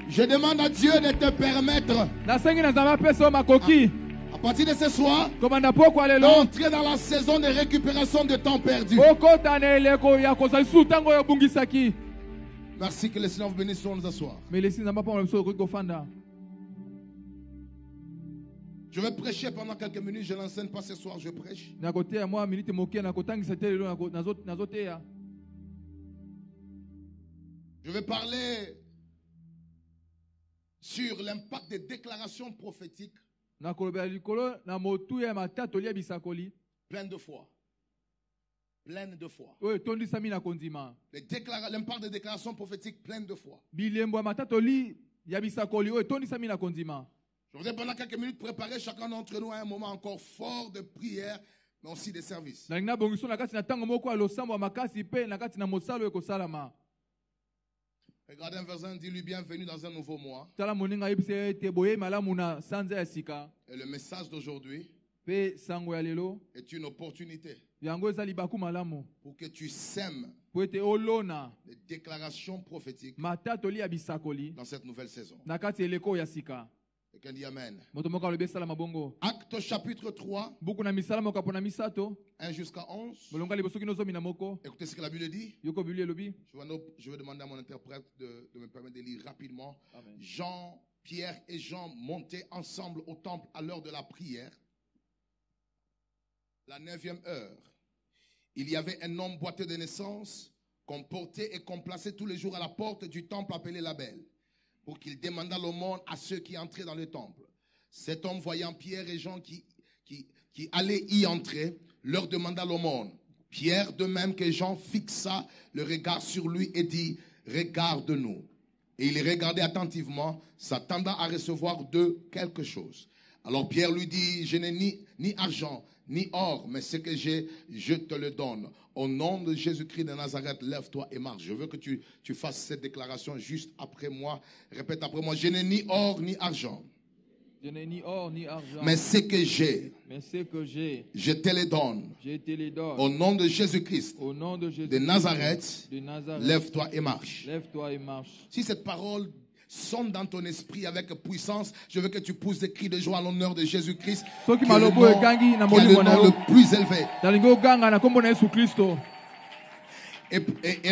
Je demande à Dieu de te permettre, à partir de ce soir, d'entrer dans la saison de récupération de temps perdu. Merci, que le Seigneur vous bénisse. Nous asseoir. Je vais prêcher pendant quelques minutes. Je n'enseigne pas ce soir, je prêche. Je vais parler sur l'impact des déclarations prophétiques pleines de foi. Pleines de foi. L'impact des déclarations prophétiques pleines de foi. Je voudrais pendant quelques minutes préparer chacun d'entre nous à un moment encore fort de prière, mais aussi de service. Regardez un verset, dis-lui bienvenue dans un nouveau mois. Et le message d'aujourd'hui est une opportunité pour que tu sèmes les déclarations prophétiques dans cette nouvelle saison. Quelqu'un dit Amen. Acte chapitre 3, 1 jusqu'à 11. Écoutez ce que la Bible dit. Je vais demander à mon interprète de me permettre de lire rapidement. Amen. Jean, Pierre et Jean montaient ensemble au temple à l'heure de la prière, la 9e heure. Il y avait un homme boiteux de naissance qu'on portait et qu'on plaçait tous les jours à la porte du temple appelé la Belle, pour qu'il demandât l'aumône à ceux qui entraient dans le temple. Cet homme, voyant Pierre et Jean qui allaient y entrer, leur demanda l'aumône. Pierre, de même que Jean, fixa le regard sur lui et dit, « Regarde-nous. » Et il regardait attentivement, s'attendant à recevoir d'eux quelque chose. Alors Pierre lui dit, « Je n'ai ni argent, ni or, mais ce que j'ai, je te le donne. Au nom de Jésus-Christ de Nazareth, lève-toi et marche. » Je veux que tu fasses cette déclaration juste après moi. Répète après moi. Je n'ai ni or ni argent. Je n'ai ni or ni argent. Mais ce que j'ai, je te le donne. Au nom de Jésus-Christ de Nazareth, lève-toi et marche. Lève-toi et marche. Si cette parole sonne dans ton esprit avec puissance, je veux que tu pousses des cris de joie à l'honneur de Jésus-Christ, qui est le nom le plus élevé. Et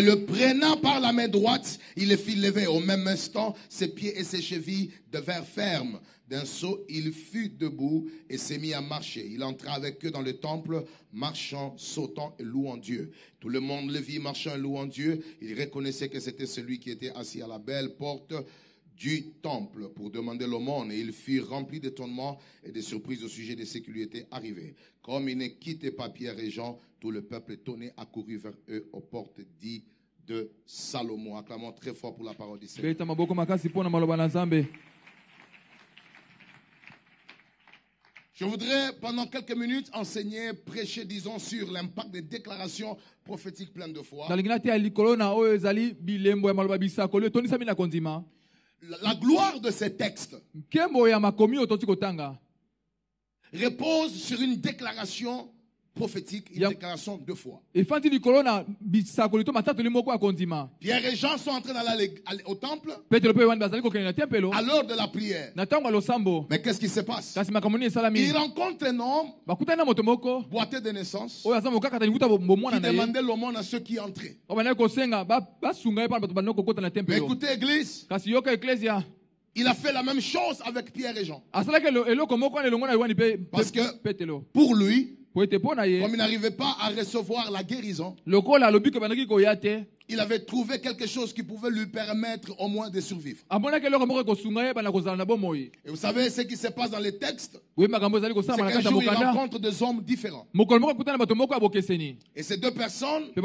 le prenant par la main droite, il le fit lever. Au même instant, ses pieds et ses chevilles devinrent fermes. D'un saut, il fut debout et s'est mis à marcher. Il entra avec eux dans le temple, marchant, sautant et louant Dieu. Tout le monde le vit marchant et louant Dieu. Il reconnaissait que c'était celui qui était assis à la belle porte du temple pour demander l'aumône. Et il fut rempli d'étonnement et de surprise au sujet de ce qui lui était arrivé. Comme il ne quittait pas Pierre et Jean, tout le peuple étonné accourut vers eux aux portes dites de Salomon. Acclamons très fort pour la parole du Seigneur. Je voudrais pendant quelques minutes enseigner, prêcher, disons, sur l'impact des déclarations prophétiques pleines de foi. La gloire de ces textes repose sur une déclaration prophétique, une déclaration de foi. Pierre et Jean sont entrés au temple à l'heure de la prière. Mais qu'est-ce qui se passe? Ils rencontrent un homme boiteux de naissance qui demandait l'aumône à ceux qui entraient. Mais écoutez, Église, il a fait la même chose avec Pierre et Jean. Parce que pour lui, comme il n'arrivait pas à recevoir la guérison, il avait trouvé quelque chose qui pouvait lui permettre au moins de survivre. Et vous savez ce qui se passe dans les textes? C'est qu'un jour il rencontre deux hommes différents. Et ces deux personnes qui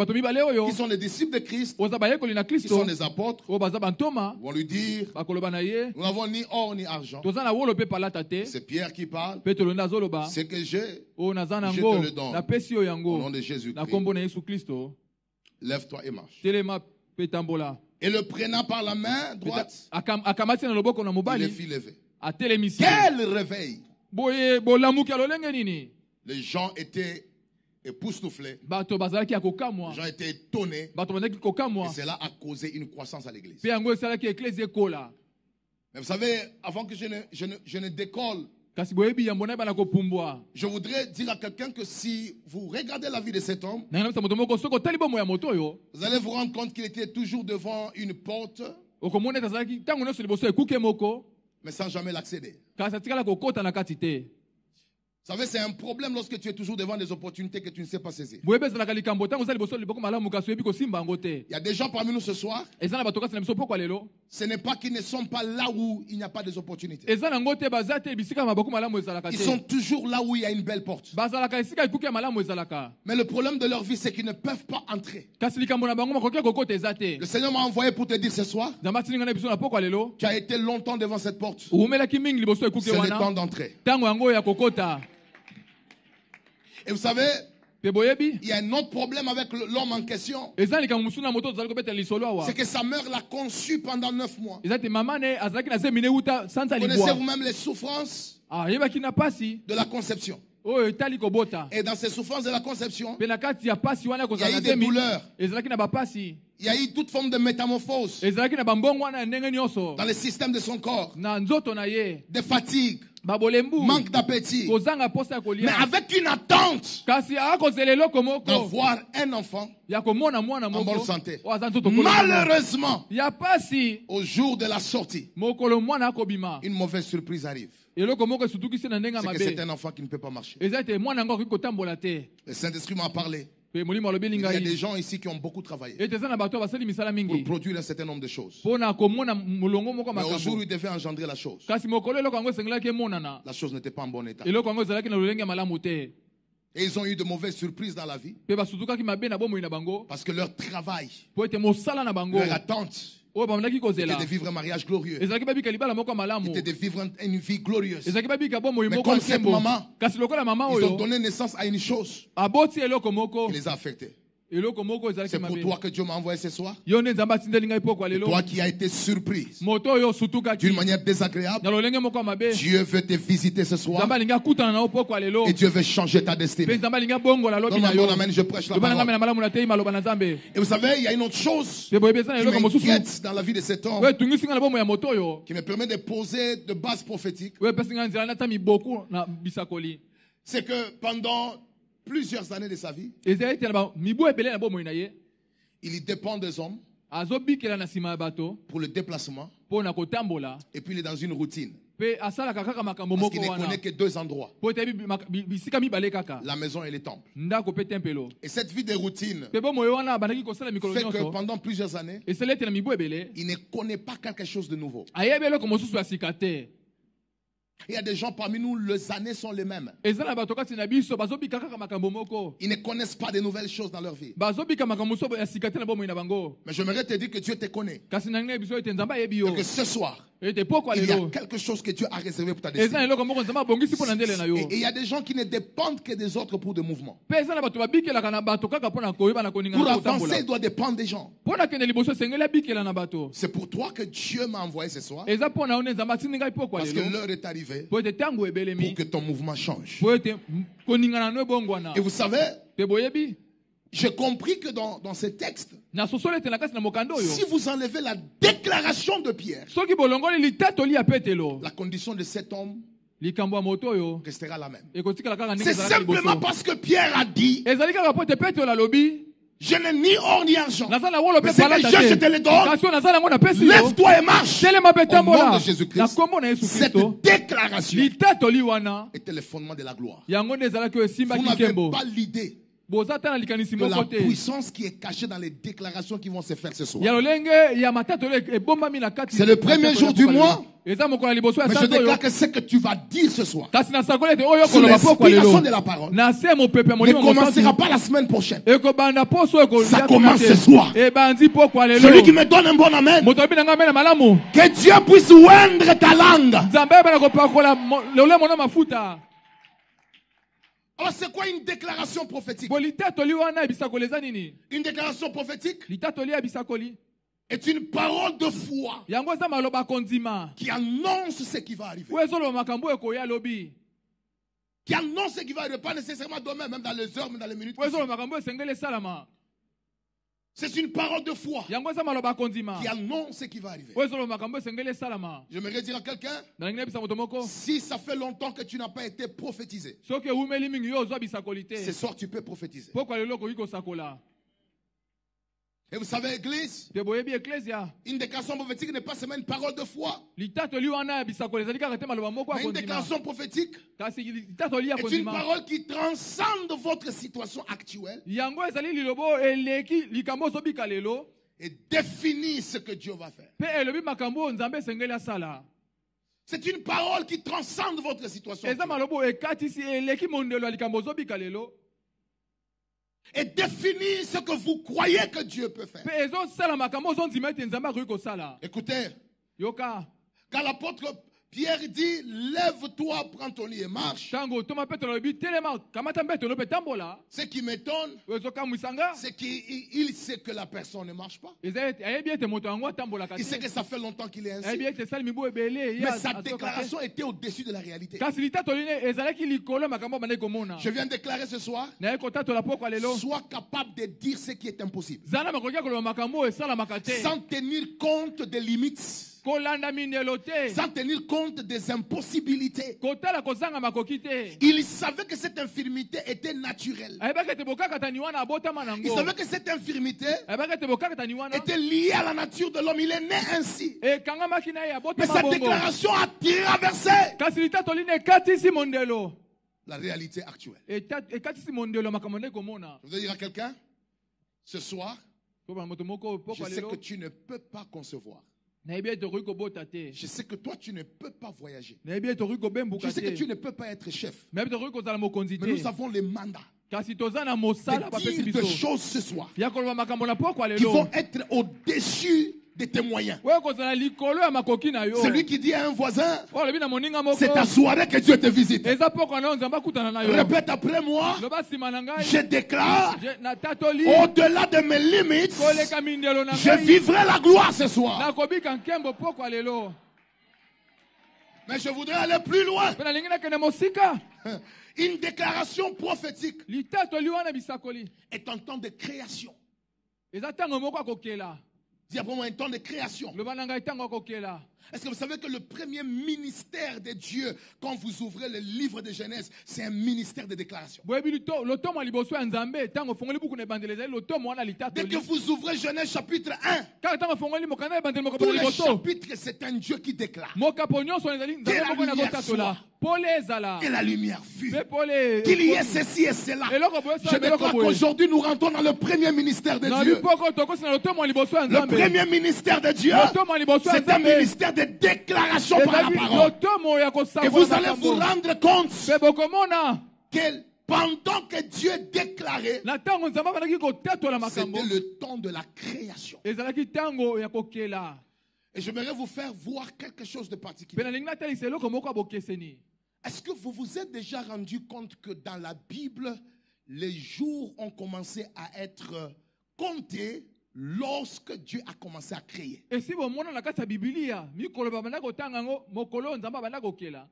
sont les disciples de Christ, qui sont les apôtres, vont lui dire, nous n'avons ni or ni argent. C'est Pierre qui parle. Ce que j'ai, je te le donne. Au nom de Jésus-Christ. Lève-toi et marche. Et le prenant par la main droite, il le fit lever. Quel réveil! Les gens étaient époustouflés. Les gens étaient étonnés. Et cela a causé une croissance à l'église. Mais vous savez, avant que je ne décolle, kasi boyebi yambo na bana kopumbwa je voudrais dire à quelqu'un que si vous regardez la vie de cet homme, na ngana moto moko soko tali bomo ya moto yo vous allez vous rendre compte qu'il était toujours devant une porte, okomona tazaki tango nyonso liboso ekuke moko mais sans jamais l'accéder. kasi atikala kokota na kati te. Vous savez, c'est un problème lorsque tu es toujours devant des opportunités que tu ne sais pas saisir. boyebi ezalaka likambo tango ozali liboso liboko malamu kasi oyebi kosimba yango te. Il y a des gens parmi nous ce soir, eza na bato kasi na biso pokwa lelo ce n'est pas qu'ils ne sont pas là où il n'y a pas des opportunités. eza nango te baza te bisika maboko malamu ezalaka Ils te. sont toujours là où il y a une belle porte. bazalaka esika ekuke ya malamu ezalaka Mais le problème de leur vie, c'est qu'ils ne peuvent pas entrer. kasi likambo na bango makoki kokota eza te. Le Seigneur m'a envoyé pour te dire ce soir, nzambe atilinga na biso na pokwa lelo tu as été longtemps devant cette porte. oumelaki mingi liboso ekuke C'est le temps wana d'entrer. tango yango ya kokota. Et vous savez, pe boyebi il y a un autre problème avec l'homme en question. eza likambo mosusu na moto tozali kobetela lisolo awa C'est que sa mère l'a conçu pendant 9 mois. eza te mama ne azalaki na zemi ne uta sanza Connaissez libwa vous-même les souffrances ayebaki na pasi de la conception. oyo etali kobota Et dans ces souffrances de la conception, mpe na kati ya pasi wana il y a kozala eu na des zemi douleurs. ezalaki na bapasi Il y a eu toute forme de métamorphose ezalaki na bambongo wana ya ndenge nyonso dans le système de son corps. na nzoto na ye Des fatigues, babolembu manque d'appétit. kozanga posa ya Mais kolia avec une attente kasi akozela eloko moko d'avoir un enfant. ya komona mwana En bonne moko santé. oyo aza nzoto kolonga. Malheureusement, ya pasi au jour de la sortie, mokolo mwana akobima une mauvaise surprise arrive. eloko moko esutukisi na ndenge ya C'est que c'est mabe un enfant qui ne peut pas marcher. eza ete mwana yango akoki kotambola te. Le Saint-Esprit m'a parlé. Pe molimo alobi Il y a des elingai gens ici qui ont beaucoup travaillé ete eza na bato oyo basali misala pour mingi produire un certain nombre de choses. mpo na komona molongo moko Mais au jour où makambo il devait engendrer la chose, kasi mokolo eloko yango esengelaki emonana la chose n'était pas en bon état. eloko yango ezalaki na lolenge ya malamu te Et ils ont eu de mauvaises surprises dans la vie mpe basutukaki mabe na bomoi na bango parce que leur travail, mpo ete mosala na bango leur attente oyo babandaki était kozela de vivre un mariage glorieux, ezalaki babika libala moko ya malamu était de vivre une vie glorieuse. ezalaki babika bomoi Mais moko ya comme cette nsembo maman, kasi lokola mama Ils ont oyo donné naissance à une chose aboti eloko moko qui les a affectés. eloko moko ezalaki C'est pour mabe toi que Dieu m'a envoyé ce soir. yo nde nzambe atindeli ngai pokwa lelo Toi qui as été surprise moto oyo osutukaki d'une manière désagréable, na lolenge moko ya mabe Dieu veut te visiter ce soir nzambe alingi akutana na yo pokwa lelo et Dieu veut changer ta mpe destinée. nzambe alingi abongola lobi Donne-moi na un yo bon amen, je prêche la loba na ngai parole. na malamu na te maloba na nzambe Et vous savez, il y a une autre chose mpe boyebi eza na qui eloko mosusu m'inquiète dans la vie de cet homme, oyo etungisi ngai na bomoi ya moto oyo qui me permet de poser de bases prophétiques. oyo epesi ngai nzela nata miboku na bisakoli C'est que pendant plusieurs années de sa vie, ezali ete na mibu ebele na bomoi na ye il y dépend des hommes azobikela na nsima ya bato pour le déplacement mpo na kotambola et puis il est dans une routine. mpe asalaka kaka makambo Parce moko qu'il ne wana connaît que 2 endroits, mpo ete bisika mibale kaka la maison et les temples. ndako mpe tempelo Et cette vie de routine mpe bomoi wana abandaki kosala mikolo fait que nyonso pendant plusieurs années, esali ete na mibu ebele il ne connaît pas quelque chose de nouveau. ayebi eloko mosusu ya sika te. Il y a des gens parmi nous, les années sont les mêmes. eza na bato kati na biso bazobika kaka makambo moko Ils ne connaissent pas de nouvelles choses dans leur vie. bazobika makambo mosusu ya sika te na bomoi na bango Mais j'aimerais te dire que Dieu te connaît. kasi na ngai biso ete nzambe ayebi yo Et que ce soir, ete pokwa il y a lelo quelque chose que Dieu a réservé pour ta eza na destinée. eloko moko nzambe abongisi mpo na ndele na yo Et il y a des gens qui ne dépendent que des autres pour des mouvements. mpe eza na bato babikelaka na bato kaka mpo na koyeba na koningana Pour na kotambola avancer, il doit dépendre des gens. mpo na kende liboso esengeli abikela na bato C'est pour toi que Dieu m'a envoyé ce soir. eza mpo na yo nde nzambe atindi ngai pokwa Parce que lelo l'heure est arrivée mpo ete ntango pour ebelemi que ton mouvement change. mpo ete koningana no ebongwana Et vous savez, mpe boyebi j'ai compris que dans ces textes, nasosoli ete na kasi na mokanda oyo si vous enlevez la déclaration de Pierre, soki bolongoli litatoli ya petelo la condition de cet homme likambo ya moto oyo restera la même. ekotikala kaka ndenge C'est ezalaki simplement liboso parce que Pierre a dit, ezali kaka mpo ete petelo alobi je n'ai ni or ni argent. naza na wolo Mais mpe c'est que palata je te te le donne. kasi oyo naza nango napesi yo Lève-toi et marche. telema mpe Au nom tambola de Jésus-Christ. na kombo na yesu Cette kristo déclaration litatoli wana était le fondement de la gloire. yango nde ezalaki oyo Vous esimbaki n'avez nkembo pas l'idée boza ta na likanisi de la moko te puissance qui est cachée dans les déclarations qui vont se faire ce ya soir. lolenge ya matatoli ebombami na kati C'est le premier jour du mois. eza mokolo na liboso ya Mais je sanza oyo déclare que ce que tu vas dire ce soir, kasi nasakoli ete oyo sous koloba pokwa l'inspiration lelo de la parole, na se mopepe ya ne molimo commencera mosantu pas la semaine prochaine. ekobanda poso oyo Ça commence ce soir. ebandi pokwa Celui qui lelo me donne un bon amen, moto abi na ngai mena malamu que Dieu puisse oindre ta langue. nzambe ebana kopakola lolemo na mafuta Alors c'est quoi une déclaration prophétique? bo litatoli wana ebisakoli eza nini Une déclaration prophétique litatoli ya bisakoli est une parole de foi yango eza maloba kondima qui annonce ce qui va arriver. oyo ezoloba makambo oyo ekoya lobi Qui annonce ce qui va arriver, pas nécessairement demain, même dans les heures, même dans les minutes. oyo ezoloba makambo oyo esengeli esalama C'est une parole de foi yango eza maloba kondima qui annonce ce qui va arriver. oyo ezoloba makambo esengeli esalama. J'aimerais dire à quelqu'un, nalingi nayebisa moto moko si ça fait longtemps que tu n'as pas été prophétisé, soki ewumeli mingi yo ozwa bisakoli ce te soir tu peux prophétiser. pokwa lelo okoki kosakola. Et vous savez, Église, te boyebi eklesia une déclaration prophétique n'est pas seulement une parole de foi. litatoli wana ya bisakoli ezali kaka te maloba moko ya Mais une kondima déclaration prophétique kasi litatoli ya est une kondima parole qui transcende votre situation actuelle yango ezali lilobo eleki likambo ozobika lelo et définit ce que Dieu va faire. mpe elobi makambo oyo nzambe esengeli asala. C'est une parole qui transcende votre situation eza actuelle malobo ekatisi eleki mondelo ya likambo ozobika lelo et définit ce que vous croyez que Dieu peut faire. mpe ezosala makambo ozondima ete nzambe akoki kosala. Écoutez, yoka quand l'apôtre Pierre dit, lève-toi, prends ton lit et marche, ntango toma petelo alobi telema kamata mbetelo mpe tambola ce qui m'étonne, oyo ezokamwisanga c'est qu'il sait que la personne ne marche pas. ayebi ete moto yango atambolaka Il sait te que ça fait longtemps qu'il est ainsi. ayebi ete esali mibu ebele ye Mais sa azokaka te. déclaration était au-dessus de la réalité. kasi litatoli ne ezalaki likolo ya makambo bandaki komona Je viens de déclarer ce soir, naye kotatola pokwa lelo sois capable de dire ce qui est impossible, zana makoki ya koloba makambo oyo esalamaka te sans tenir compte des limites, kolanda mindelo te sans tenir compte des impossibilités. kotala kozanga makoki te. Il savait que cette infirmité était naturelle. ayebaki ete bokakatani wana abotama Il nango savait que cette infirmité ayebaki ete bokakatani wana était liée à la nature de l'homme. Il est né ainsi. ekangamaki na ye Mais abotama sa bongo déclaration a traversé kasi litatoli ne ekatisi mondelo la réalité actuelle. ekatisi mondelo ya makambo ndenge komona. Je voudrais dire à quelqu'un, ce soir, tobana moto moko je pokwa sais lelo que tu ne peux pas concevoir. nayebi ete okoki kobota te Je sais que toi, tu ne peux pas voyager. nayebi ete okoki Je kobembuka sais que tu te ne peux pas être chef. nayebi ete okoki kozala mokonzi Mais nous te avons les mandats kasi toza na mosala de bapesi dire des biso choses ce soir ya koloba makambo na pokwa qui lelo vont être au-dessus de tes moyens. oyo kozala likolo ya makoki na yo Celui qui dit à un voisin, oyo olobi na moninga moko c'est ta soirée que Dieu te visite. eza pokwa na yo nzambe akutana na yo Répète après moi, loba nsima na ngai je déclare, natatoli au-delà de mes limites, koleka mindelo na je ngai vivrai la gloire ce soir. nakobika nkembo pokwa lelo Mais je voudrais aller plus loin. mpe nalingi nakende mosika Une déclaration prophétique litatoli wana bisakoli est un temps de création. eza ntango moko akokela Dis après moi un temps de création. loba na ngai ntango akokela. Est-ce que vous savez que le premier ministère de Dieu, quand vous ouvrez le livre de Genèse, c'est un ministère de déclaration. boyebi lotomo ya liboso ya nzambe ntango ofongoli buku na ebandeli ezali lotomo wana Dès litatoli que vous ouvrez Genèse chapitre 1, kaka ntango ofongoli mokanda ya ebandeli tous mokapo les liboso chapitres, c'est un Dieu qui déclare. mokapo nyonso ezali Que la nzambe moko na lumière kotatola soit. pole ezala Que la lumière fut. mpe pole Qu'il y ait ceci et cela. eloko boye Je esala déclare biloko boye qu'aujourd'hui nous rentrons dans le premier ministère de na Dieu. bipoko tokosi na lotomo ya liboso ya Le nzambe premier ministère de Dieu, lotomo ya liboso ya c'est un nzambe ministère de déclaration par la ezali parole. lotomo ya Et kosakola vous allez vous makambo rendre compte mpe bokomona que pendant que Dieu déclarait, na ntango nzambe abandaki kotatola makambo c'était le temps de la création. ezalaki ntango ya kokela Et j'aimerais vous faire voir quelque chose de mpe particulier. nalingi natalisa eloko moko ya bokeseni. Est-ce que vous vous êtes déjà rendu compte que dans la Bible, les jours ont commencé à être comptés lorsque Dieu a commencé à créer? esi bomona na kati ya bibilia mikolo babanda kotanga yango mokolo oyo nzambe abanda kokela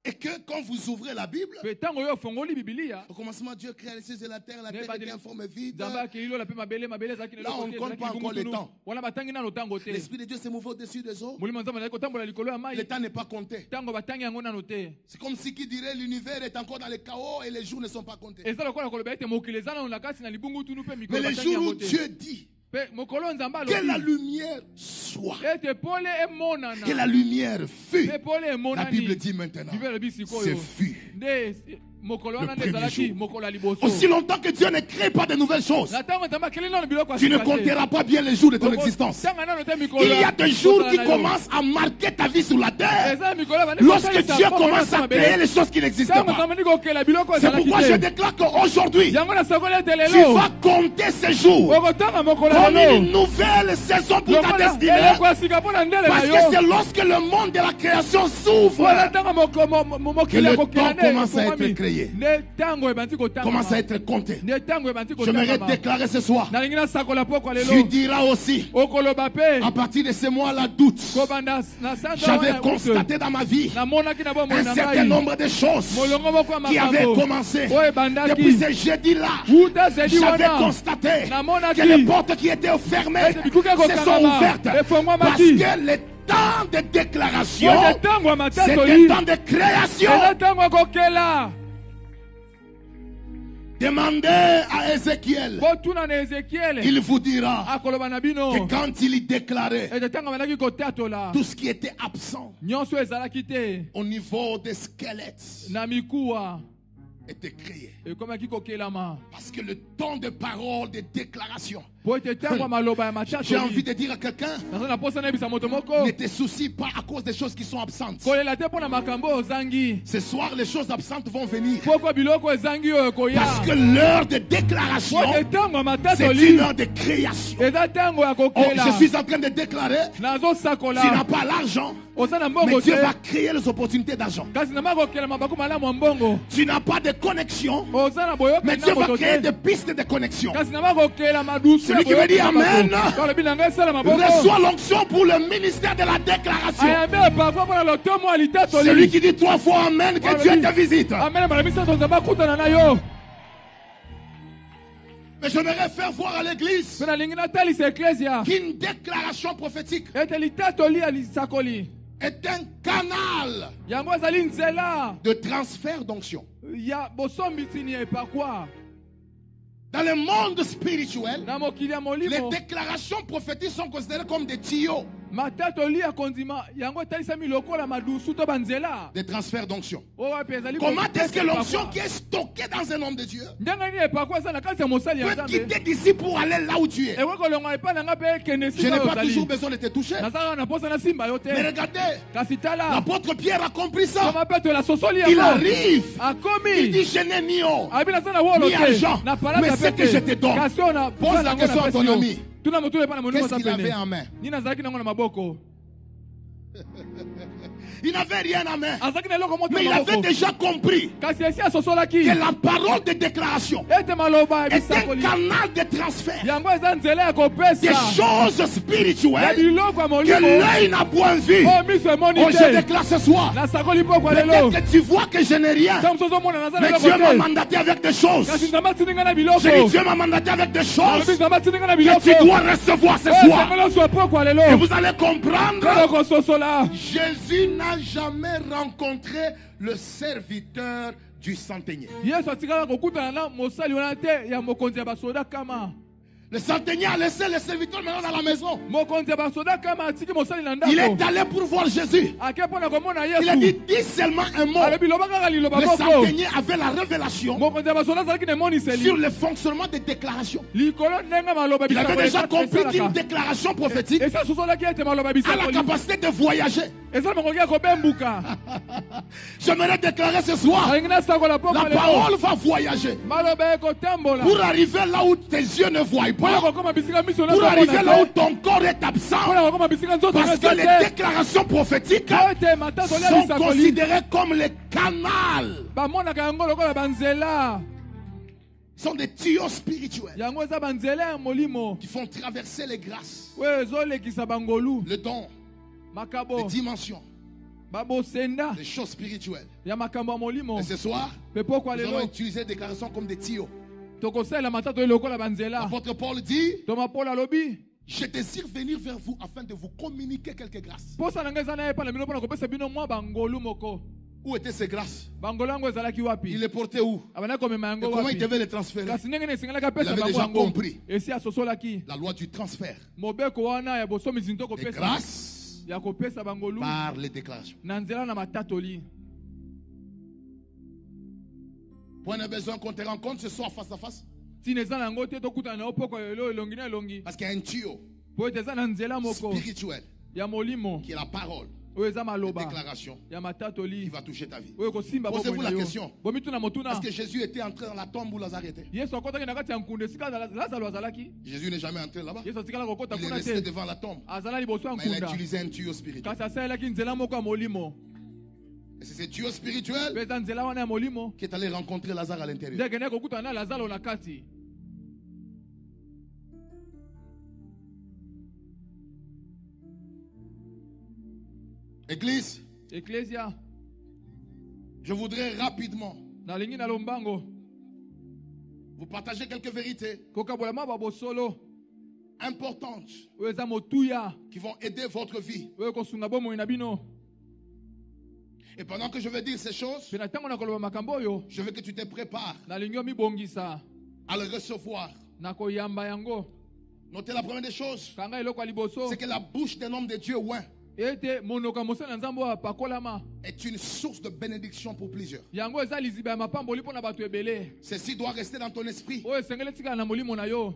Et que quand vous ouvrez la Bible, mpe ntango oyo ofongoli bibilia au commencement, Dieu créa les cieux et la terre était en forme vide. nzambe akeli lola mpe mabele ezalaki na Là, on eloko te, compte ezalaki pas encore le libungutunu. temps. wana batangi nano ntango te L'Esprit de Dieu s'est mouvé au-dessus des eaux. molimo nzambe azalaki kotambola likolo ya Le mai temps n'est pas compté. ntango batangi yango nano te C'est comme si qui dirait l'univers est encore dans le chaos et les jours ne sont pas comptés. eza lokola koloba ete mokili eza nano na kati na libungutunu mpe Mais mikolo le batangi jour où yango te Dieu dit mpe mokolo oyo nzambe que la alobi lumière soit, ete pole emonana que la lumière fut, mpe pole la emonani Bible dit maintenant, bible elobi c'est sikoyo fut. nde mokolo wana nde premier ezalaki jour. mokolo ya liboso Aussi longtemps que Dieu ne crée pas de nouvelles choses, na ntango nzambe akeli nano biloko ya tu ne sika te. compteras pas bien les jours de ton existence. Tanga nano te mikolo Il y a des jours kosala qui na yo. commencent à marquer ta vie sur la terre Eza mikolo bandi lorsque kosalisa Dieu moko commence na à créer les choses qui n'existent ntango pas. nzambe ndi kokela biloko C'est ezalaki pourquoi je te déclare qu'aujourd'hui, yango nasakoli ete tu lelo vas compter ces jours okotanga mokolo ya comme lelo une nouvelle saison pour ta lokola destinée. eloko ya sika mpo na ndele na Parce que yo c'est lorsque le monde de la création s'ouvre wana ntango que mokili ya le kokela temps nde commence à être ekomami créé. créé nde ntango ebandi commence à kotangama être compté. nde ntango ebandi J'aimerais kotangama déclarer ce soir, nalingi nasakola pokwa tu lelo diras aussi, okoloba mpe à partir de ce mois-là d'août, kobanda na sanza j'avais wana constaté dans ma vie namonaki na bomoi un na certain ngai nombre de choses molongo moko ya qui avaient makambo commencé. oyo Depuis ebandaki ce jeudi-là, uta zedi j'avais wana constaté namonaki que les portes qui étaient fermées ete bikuki se sont ekokangama ouvertes. Parce efongwamaki que le temps de déclaration, oyo ntango ya c'est un matatoli temps de création. eza ntango ya kokela Demandez à Ézéchiel, botuna na ezekiele il vous dira akoloba na bino que quand il y déclarait ete ntango bandaki kotatola tout ce qui était absent nyonso ezalaki te au niveau des squelettes na mikuwa était créé. ekomaki kokelama Parce que le temps de parole, de déclaration, po ete ntango ya maloba ya j'ai envie matatoli de dire à quelqu'un, naza na posa nayebisa moto moko ne te soucie pas à cause des choses qui sont absentes. kolela te mpo na makambo oyo ozangi Ce soir, les choses absentes vont venir. poko biloko ezangi oyo ekoya Parce que l'heure de déclaration, po ete ntango ya c'est matatoli une heure de création. eza ntango ya Oh, kokela je suis en train de déclarer, tu n'as nazosakola pas l'argent, oza na mais mbongo Dieu te va créer les opportunités d'argent. kasi nama kokela mabaku malamu ya mbongo Tu n'as pas de connexion, oza na boyoka mais na Dieu va moto créer te des pistes de connexion. kasi nama kokela madusu Celui qui veut dire Amen, olobi na ngai esala maboko reçois l'onction pour le ministère de la déclaration. ayambi epakwa mpona lotomo ya Celui litatoli qui dit 3 fois Amen, que Dieu te visite. amene mbala misato nzambe akutana na yo Mais j'aimerais faire voir à l'église mpe nalingi natalisa eklesia qu'une déclaration prophétique ete litatoli ya lisakoli est un canal yango ezali nzela de transfert d'onction. ya bosombisini ya epakwa Dans le monde spirituel, na mokili ya les molimo déclarations prophétiques sont considérées comme des tuyaux matatoli ya kondima yango etalisami lokola madusu to banzela de transfert d'onction. oyo mpe ezali Comment est-ce que kopesa l'onction epakwa. qui est stockée dans un homme de Dieu ndenge nini epakwa eza na kati ya mosali ya peut nzambe quitter d'ici pour aller là où tu es? ekoki kolongwa epai na nga mpe ekende Je n'ai esika oyo pas toujours ozali besoin de te toucher. nazalaka na posa nasimba yo te Mais regardez, kasi tala l'apôtre Pierre a compris ça. koma petelo asosoli Il yango arrive. Il akomi dit, je n'ai ni or, abi naza na wolo ni argent, te na mais palata ce que je te donne. kasi oyo na Pose la question à ton ami. tuna motuna epai na monimo Qu'est-ce oza qu'il avait pene en main? nini azalaki nango na maboko Il n'avait rien en main. azalaki na eloko moto Mais na il avait maboko déjà compris kasi esi asosolaki que la parole de déclaration ete maloba ya est un bisakoli canal de transfert yango eza nzela ya des kopesa choses ya spirituelles biloko ya que molimo l'œil n'a point vu. oyo miso emoni Oh, je te déclare ce soir. nasakoli pokwa lelo Peut-être que tu vois que je n'ai rien. ntango mosusu ozomona naza na Mais Dieu eloko m'a te mandaté avec des choses. kasi nzambe atindi ngai na biloko Je dis, Dieu m'a mandaté avec des alobi choses nzambe atindi ngai na que biloko tu dois recevoir ce oyo soir. esengeli ozwa pokwa lelo Et vous allez comprendre. kolo kososola Jésus n'a jamais rencontré le serviteur du centenier. yesu atikala kokutana na mosali wana te ya mokonzi ya basoda kama Le centenier a laissé le serviteur maintenant dans la maison. mokonzi ya basoda kama atiki mosali na Il est ndako allé pour voir Jésus. ake mpo na komona Il a dit, yesu dis seulement un mot. alobi loba kaka liloba Le moko centenier avait la révélation mokonzi ya basoda azalaki na sur emoniseli le fonctionnement des déclarations. likolo ndenge maloba Il avait déjà compris qu'une bisakoleka déclaration prophétique esi asosolaki ete maloba a la bisakoli capacité de voyager. eza na makoki ya kobembuka J'aimerais déclarer ce soir, alingi nasakola la pokwa lelo parole va voyager maloba ekotambola pour arriver là où tes yeux ne voient mpona pas, kokoma bisika miso pour arriver là où nazomona te ton corps est absent, mpona kokoma bisika nzoto parce que nyonso les te déclarations prophétiques po ete matatoli ya sont bisakoli considérées comme les canals, bamonaka yango lokola banzela sont des tuyaux spirituels yango eza banzela ya molimo qui font traverser les grâces, oyo ezolekisa bangolu le don, les makabo dimensions, babosenda les choses spirituelles. ya makambo ya molimo Et ce soir, mpe pokwa nous allons lelo utiliser des déclarations comme des tuyaux. tokosalela matatoli lokola banzela L'apôtre Paul dit, toma paul alobi je désire venir vers vous afin de vous communiquer quelques grâces. posa na ngai eza na ye epai na bino mpona kopesa bino mwa bangolu moko Où étaient ces grâces? bangolu yango ezalaki Il wapi les portait où? abandaki komema Et yango comment il wapi devait les transférer? kasi ndenge na esengelaki Il apesa avait bango déjà yango compris. esi asosolaki La loi du transfert mobeko wana ya bosomisi nto des kopesa grâces ya kopesa bangolu par les déclarations. na nzela na matatoli Point de besoin qu'on te rencontre ce soir face à face. ntina eza na yango te tokutana na yo pokwa lelo elongi na elongi Parce qu'il y a un tuyau po ete eza na nzela moko spirituel ya molimo qui est la parole, oyo eza la maloba déclaration ya qui matatoli va toucher ta vie. oyo kosimba Posez-vous bomoi la na yo question. bomituna motuna Est-ce que Jésus était entré dans la tombe où Lazare était? yesu akotaki na kati ya nkunda esika lazaro azalaki Jésus n'est jamais entré là-bas. yesu atikala kokota Il est kuna resté te devant la tombe. azala liboso ya Mais il a nkunda utilisé un tuyau spirituel. kasi asalelaki nzela moko ya molimo Et c'est ce Dieu spirituel mpe eza nzela wana ya molimo qui est allé rencontrer Lazare à l'intérieur. nde akende kokutana na lazaro na kati. Église, Ecclesia, je voudrais rapidement nalingi na lombango vous partager quelques vérités kokabola mwa babosolo importantes oyo eza motuya qui vont aider votre vie. oyo kosunga bomoi na bino. Et pendant que je vais dire ces choses, Mpe na ntango na koloba makambo oyo je veux que tu te prépares nalingi omibongisa à le recevoir. na koyamba yango. Notez la première des choses, Kanga eloko ya liboso c'est que la bouche d'un homme de Dieu oint ete monoko ya mosali na nzambe oyo apakolama est une source de bénédiction pour plusieurs. yango eza liziba ya mapamboli mpo na bato ebele Ceci doit rester dans ton esprit. oyo esengeli etikala na molimo na yo.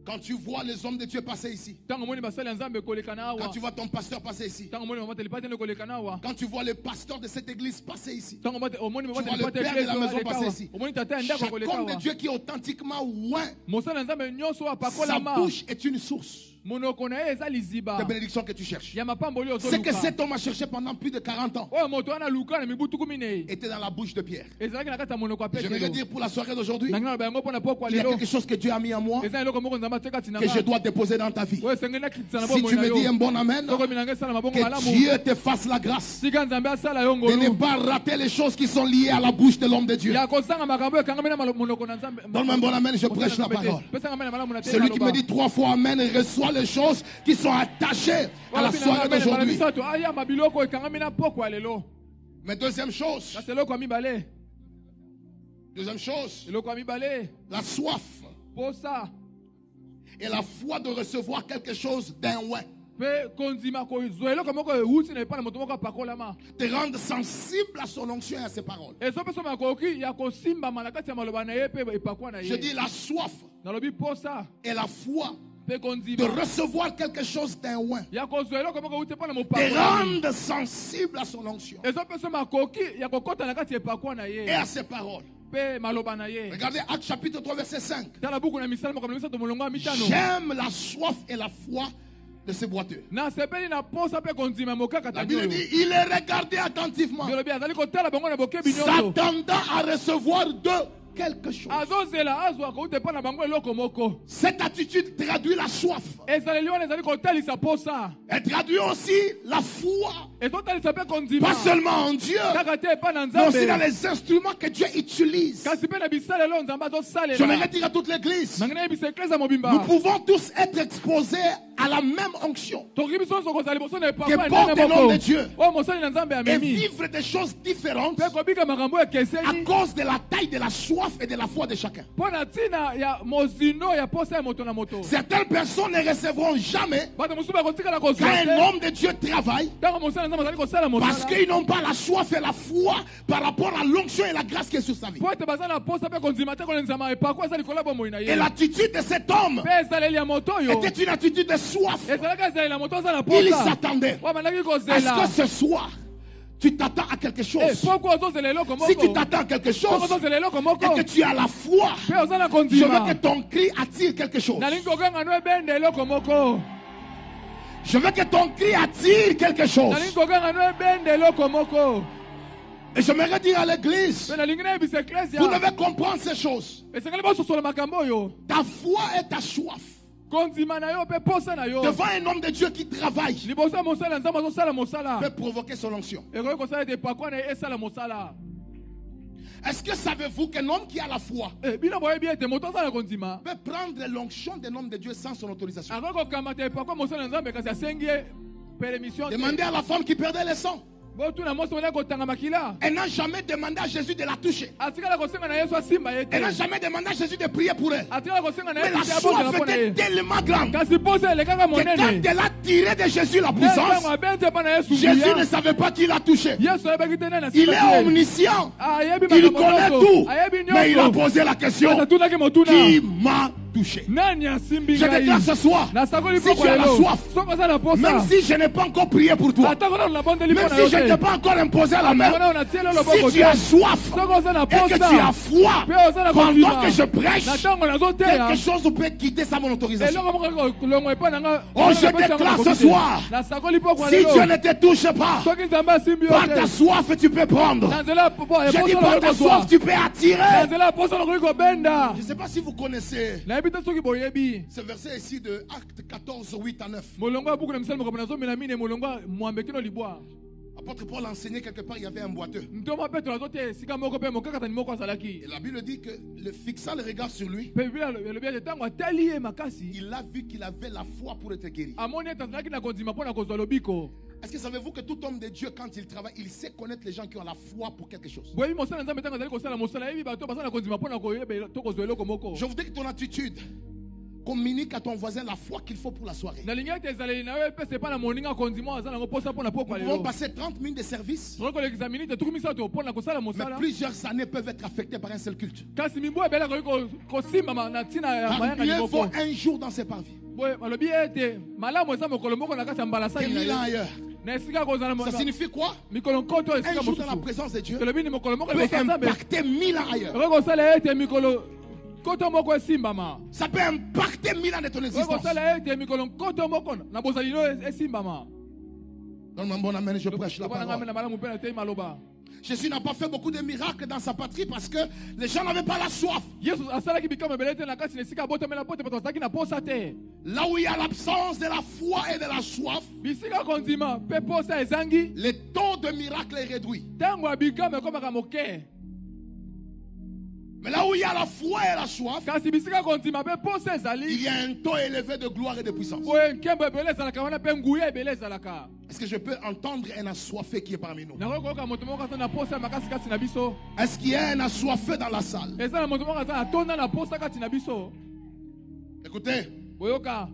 Quand tu vois les hommes de Dieu passer ici, Ntango omoni basali ya nzambe ekoleka na quand awa, tu vois ton pasteur passer ici, ntango omoni mama telipate ekoleka na awa, quand tu vois le pasteur de cette église passer ici, ntango omoni mama tu vois le telipate père de la maison ekoleka passer awa, ici, omoni tata ya ndako chaque ekoleka homme de awa, Dieu qui est authentiquement oint, mosali ya nzambe nyonso oyo sa apakolama bouche est une source monoko na ye eza liziba de bénédiction que tu cherches. ya mapamboli oyo Ce que ozoluka cet homme a cherché pendant plus de 40 ans oyo moto wana luka na mibu tuku minei était dans la bouche de Pierre. ezalaki na kati ya monoko ya Je vais le petelo. dire pour la soirée d'aujourd'hui, nangi naloba yango mpo na pokwa il y a lelo quelque chose que Dieu a mis en moi eza eloko moko nzambe atie kati na que je nga dois déposer dans ta vie. oyo esengeli nakitisa na Si bomoi tu na me dis yo un bon amen, soko minanga esala mabongo que malamu Dieu te fasse la grâce sika nzambe asala yo de ne ngolu pas rater les choses qui sont liées à la bouche de l'homme de Dieu. ya kosanga makambo ekangami na monoko na nzambe. Donne-moi un bon amen, je prêche la parole. Celui qui me dit 3 fois amen reçoit les choses qui sont attachées à la soirée d'aujourd'hui. aya mabiloko ekangami na poko ya lelo. Mais deuxième chose, kasi eloko ya mibale eloko ya mibale la soif posa et la foi de recevoir quelque chose d'un oint mpe kondima kozwa eloko moko euti na epai na moto moko apakolama te rendre sensible à son onction et à ses paroles. ezopesa makoki ya kosimbama na kati ya maloba na ye mpe epakwa na Je ye. dis la soif nalobi posa et la foi mpe de kondima recevoir quelque chose d'un oint ya kozwa eloko moko euti epai na te mopakolami rendre sensible à son onction ezopesa makoki ya kokɔta na kati ya epakwa na et ye à ses paroles. mpe maloba na ye. Regardez Actes chapitre 3 verset 5. tala buku na misala makambo na misato molongo ya mitano. J'aime la soif et la foi de ces boiteux. nasepeli na posa mpe kondima ya mokaka La Bible dit, il est regardé attentivement, biolobi azali kotala bango na bokebi nyonso s'attendant à recevoir d'eux quelque chose. azozela azwa kouta epai na bango eloko moko. Cette attitude traduit la soif. ezaleli wana ezali kotalisa posa Elle traduit aussi la foi. ezotalisa mpe kondima Pas seulement en Dieu, kaka te epai na mais aussi dans nzambe les instruments que Dieu utilise. kasi mpe na bisalelo nzambe J'aimerais azosalela. dire à toute l'église, nanga nayebisa eklese ya nous mobimba pouvons tous être exposés à la même onction tokoki biso nyonso kozala liboso na que epakwa ya porte ndenge le nom moko de Dieu oyo mosali na nzambe et amemi vivre des choses différentes mpe kobika makambo à ekeseni cause de la taille de la soif et de la foi de chacun. mpo na ntina ya mozindo ya posa ya moto na moto. Certaines personnes ne recevront jamais bato mosusu bakotikala quand kozwa un te homme de Dieu travaille ntango mosali na nzambe azali kosala parce mosala qu'ils n'ont pas la soif et la foi par rapport à l'onction et la grâce qui est sur sa vie. mpo ete baza na posa mpe kondima te kolenzama epakwa eza likolo ya bomoi na Et ye l'attitude de cet homme mpe ezaleli ya moto oyo était une attitude de soif. ezalaki ezaleli ya moto aza na Il posa s'attendait. oyo bandaki Est-ce kozela que ce soir, tu t'attends à quelque chose? poko ozozela eloko Si tu moko t'attends à quelque poko chose ozozela eloko moko et que tu as la foi, mpe oza na je kondima veux que ton cri attire quelque chose. nalingi kokanga no ebende eloko moko Je veux que ton cri attire quelque chose. nalingi kokanga no ebende eloko moko Et j'aimerais dire à l'église, mpe nalingi nayebisa eklesia vous devez comprendre ces choses. esengeli bososola makambo oyo Ta foi et ta soif kondima na yo mpe posa na yo devant un homme de Dieu qui travaille liboso ya mosala ya nzambe azosala mosala peut provoquer son onction. ekoki kosala ete epakwa na ye esala mosala. Est-ce que savez-vous qu'un homme qui a la foi bino boyebi ete moto aza na kondima peut prendre l'onction d'un homme de Dieu sans son autorisation? akoki kokamata epakwa mosala na nzambe kasi asengi ye permission te. Demandez à la femme qui perdait le sang. botuna mwasi molai kotanga makila Elle n'a jamais demandé à Jésus de la toucher. atikala kosenga na yesu asimba ye te Elle n'a jamais demandé à Jésus de prier pour elle. atikala kosenga na Mais la yesu te abongela soif mpo na était ye tellement grande kasi posa elekaka que quand monene elle a tiré de Jésus la ntango puissance, abeti epa na yesu Jésus ne nguya savait pas qui l'a touché. yesu ayebaki te nde na Il est simba te omniscient. ayebi Il makambo connaît nyonso tout. ayebi Mais il a nyonso posé la question, kasi atunaki motuna qui m'a touché. Nani asimbi Je ngai? déclare ce soir, Nasakoli si tu as la lelo. soif, Soko aza na posa. même si je n'ai pas encore prié pour toi, Atako na labondeli même mpo na si yo je ne te. t'ai pas encore imposé la main, Atako na tielo loboko si tu te. as soif Soko aza na et que posa. tu as froid, Pe oza na pendant kondima. que je prêche, Na tango nazoteya. quelque chose peut quitter sans mon autorisation. Eloko moko kolongo epa na nga. Oh, je déclare ce soir, Nasakoli poko si lelo. Dieu ne te touche pas, Soki nzambe asimbi yo par ta te. soif tu peux prendre. Na nzela po Je dis posa par na ta kozwa. soif tu peux Na attirer. nzela posa na kobenda. Je ne sais pas si vous connaissez Nayebi te soki boyebi. ce verset ici de Acte 14, 8 à 9. Molongo ya buku na misala mokambo nazomela mine molongo mwambe kino libwa. Apôtre Paul enseignait quelque part, il y avait un boiteux. Ntoma Petro azote esika moko pe mokakatani moko azalaki. Et la Bible dit que, fixant le regard sur lui, Pe Biblia elobi ete ntango atali ye makasi. il a vu qu'il avait la foi pour être guéri. Amoni ete azalaki na kondima mpo na kozwa lobiko. Est-ce que savez-vous que tout homme de Dieu, quand il travaille, il sait connaître les gens qui ont la foi pour quelque chose? Boyebi mosala nzambe ntango azali kosala mosala yebi bato baza na kondima mpo na koyeba to kozwa eloko moko. Je voudrais que ton attitude communique à ton voisin la foi qu'il faut pour la soirée. Nalingi ete ezaleli na yo epesa epa na moninga kondima aza nango posa mpo na pokwa Nous pouvons lelo. passer 30 minutes de service, tokolekisa minite tukumi misato mpo na kosala mais mosala. plusieurs années peuvent être affectées par un seul culte. Kasi mimbu ebele akoki kosimbama na ntina ya Car mayanga mieux liboko. vaut un jour dans ses parvis Boye balobi ete malamu eza mokolo moko na kati ya mbala que sali na 1000 ans ye. ailleurs. Na esika kozala Ça signifie quoi? mikolo nkoto esika Un jour dans la mosusu. présence de Dieu Tolobi ni mokolo moko peut liboso ya Nzambe. impacter 1000 ans ailleurs. Okoki kosala ete mikolo nkoto moko esimbama. Ça peut impacter 1000 ans de ton Okoki existence. kosala ete mikolo nkoto moko na bozali no esimbama. Donne-moi un bon amen, je prêche la Loba na ngai parole. na malamu mpe na tei maloba. Jésus n'a pas fait beaucoup de miracles dans sa patrie parce que les gens n'avaient pas la soif. Yesu asalaki bikamwa ebele te na kati na esika abotamela po te bato bazalaki na posa te. Là où il y a l'absence de la foi et de la soif, Bisika kondima mpe posa ezangi. le taux de miracle est réduit. Ntango ya bikamwa ekomaka moke. Mais là où il y a la foi et la soif, Kasi bisika kondima mpe posa il ezali. y a un taux élevé de gloire et de puissance. Boye nkembo ebele ezalaka wana mpe nguya ebele ezalaka. Est-ce que je peux entendre un assoiffé qui est parmi nous? Nakoki koyoka moto moko aza na posa ya makasi kati na biso. Est-ce qu'il y a un assoiffé dans la salle? Eza na moto moko aza na tonda na posa kati na biso. Écoutez, Boyoka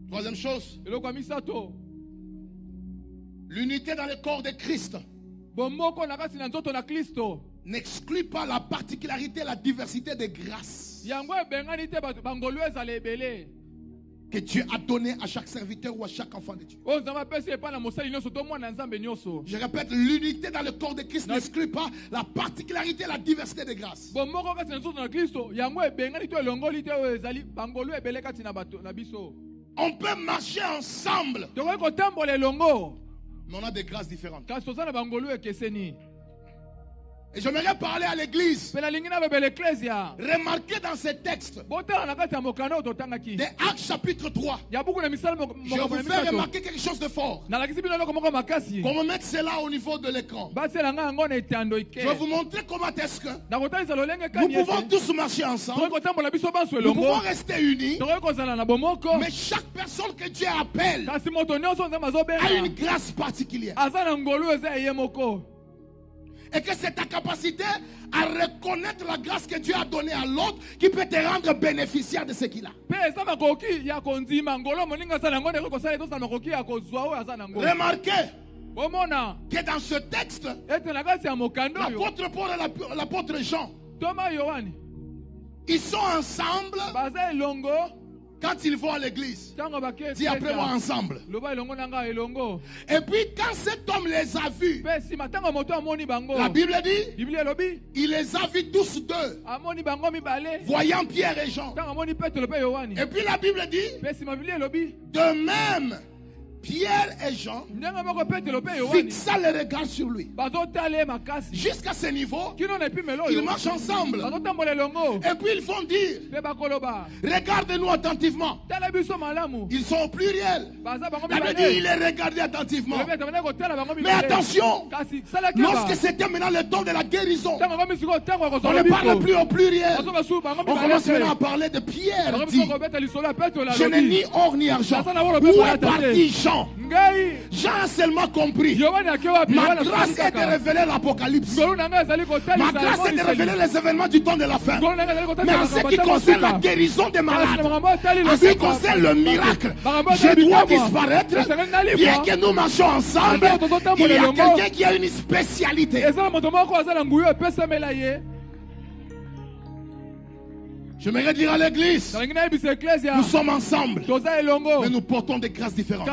troisième chose, eloko ya misato. l'unité dans le corps de Christ Bomoko na kati na nzoto na Kristo. n'exclut pas la particularité, la diversité des grâces Yango ebengani te bato bangolu ezala ebele. que Dieu a donné à chaque serviteur ou à chaque enfant de Dieu. Oyo Nzambe apesi epai na mosali nyonso to mwana Nzambe nyonso. Je répète, l'unité dans le corps de Christ n'exclut pas la particularité, la diversité des grâces. Bomoko kati na nzoto na Kristo. Yango ebengani to elongoli te oyo ezali bangolu ebele kati na bato na biso. On peut marcher ensemble, Tokoki kotambola elongo. mais on a des grâces différentes. Kasi toza na bangolu ekeseni. Et j'aimerais parler à l'église. Pe nalingi na bebele eklesia. Remarquez dans ces textes Botala na kati ya mokano oyo totangaki. de Actes chapitre 3, Ya buku na misala je mokambo vous na fais misato. remarquer quelque chose de fort. Nalakisi bino eloko moko makasi. Qu'on me mette cela au niveau de l'écran. Basela nga yango na etando Je ike. vais vous montrer comment est-ce que Nakotalisa lolenge nous kani pouvons ete. tous marcher ensemble. Tokoki kotambola biso banso Nous pouvons elongo. rester unis. Tokoki kozala na bomoko. Mais chaque personne que Dieu appelle Kasi moto nyonso Nzambe a une azobenga. grâce particulière. Aza na ngolu eza eye moko. Et que c'est ta capacité à reconnaître la grâce que Dieu a donnée à l'autre qui peut te rendre bénéficiaire de ce qu'il a. Pe eza makoki ya kondima ngolo moninga aza nango ndeko kosala etosa makoki ya kozwa oyo aza nango. Remarquez Bomona que dans ce texte, ete na kati ya mokando oyo l'apôtre Paul et l'apôtre Jean, Toma Yohani ils sont ensemble baza elongo quand ils vont à l'église. ntango bake Dis après moi ensemble. loba elongo na nga elongo. Et puis quand cet homme les a vus, Pe nsima ntango moto amoni bango. la Bible dit, Biblia elobi il les a vus tous deux, amoni bango mibale. voyant Pierre et Jean. Ntango amoni Petro pe Yohani. Et puis la Bible dit, Pe nsima Biblia elobi de même, Pierre et Jean ndenge moko Petro pe Yohani fixa le regard sur lui. bazotala ye makasi. Jusqu'à ce niveau, Kino na epimelo ils oyo marchent ensemble. bazotambola elongo. Et puis ils vont dire, Pe bakoloba regardez-nous attentivement. tala biso malamu. Ils sont au pluriel. Baza bango La Bible dit, il mibale. les regardait attentivement. Elobi ete bandeko kotala bango Mais mibale. attention, Kasi salaki ba. lorsque c'était maintenant le temps de la guérison, Ntango bango misiko ntango on akozwa ne parle lobiko. plus au pluriel. Bazo basu bango On mibale. commence maintenant à parler de Pierre. Bango Dit, misiko kobeta lisolo ya Petro la je n'ai ni lobi. or ni argent. Où est parti Jean? Ngai Jean a seulement compris. Yohani ake wapi? Ma Yohana grâce soki est de kaka. révéler l'Apocalypse. Ngolu na ngai ezali Ma kotalisa grâce est de emoniseli. révéler les événements du temps de la fin. Ngolu na ngai ezali Mais kotalisa en ce makambo qui ya concerne la suka. guérison des Kasi na malades, makambo otali en ce qui lobiko. concerne le miracle, Makambo je otali dois bikamwa. disparaître. Esengeli nalibwa. Bien que nous marchions ensemble, Ata tozotambola il y a elongo. quelqu'un qui a une spécialité. Eza na moto moko aza na nguyu epesamela ye. J'aimerais dire à l'église, nous sommes ensemble, mais nous portons des grâces différentes.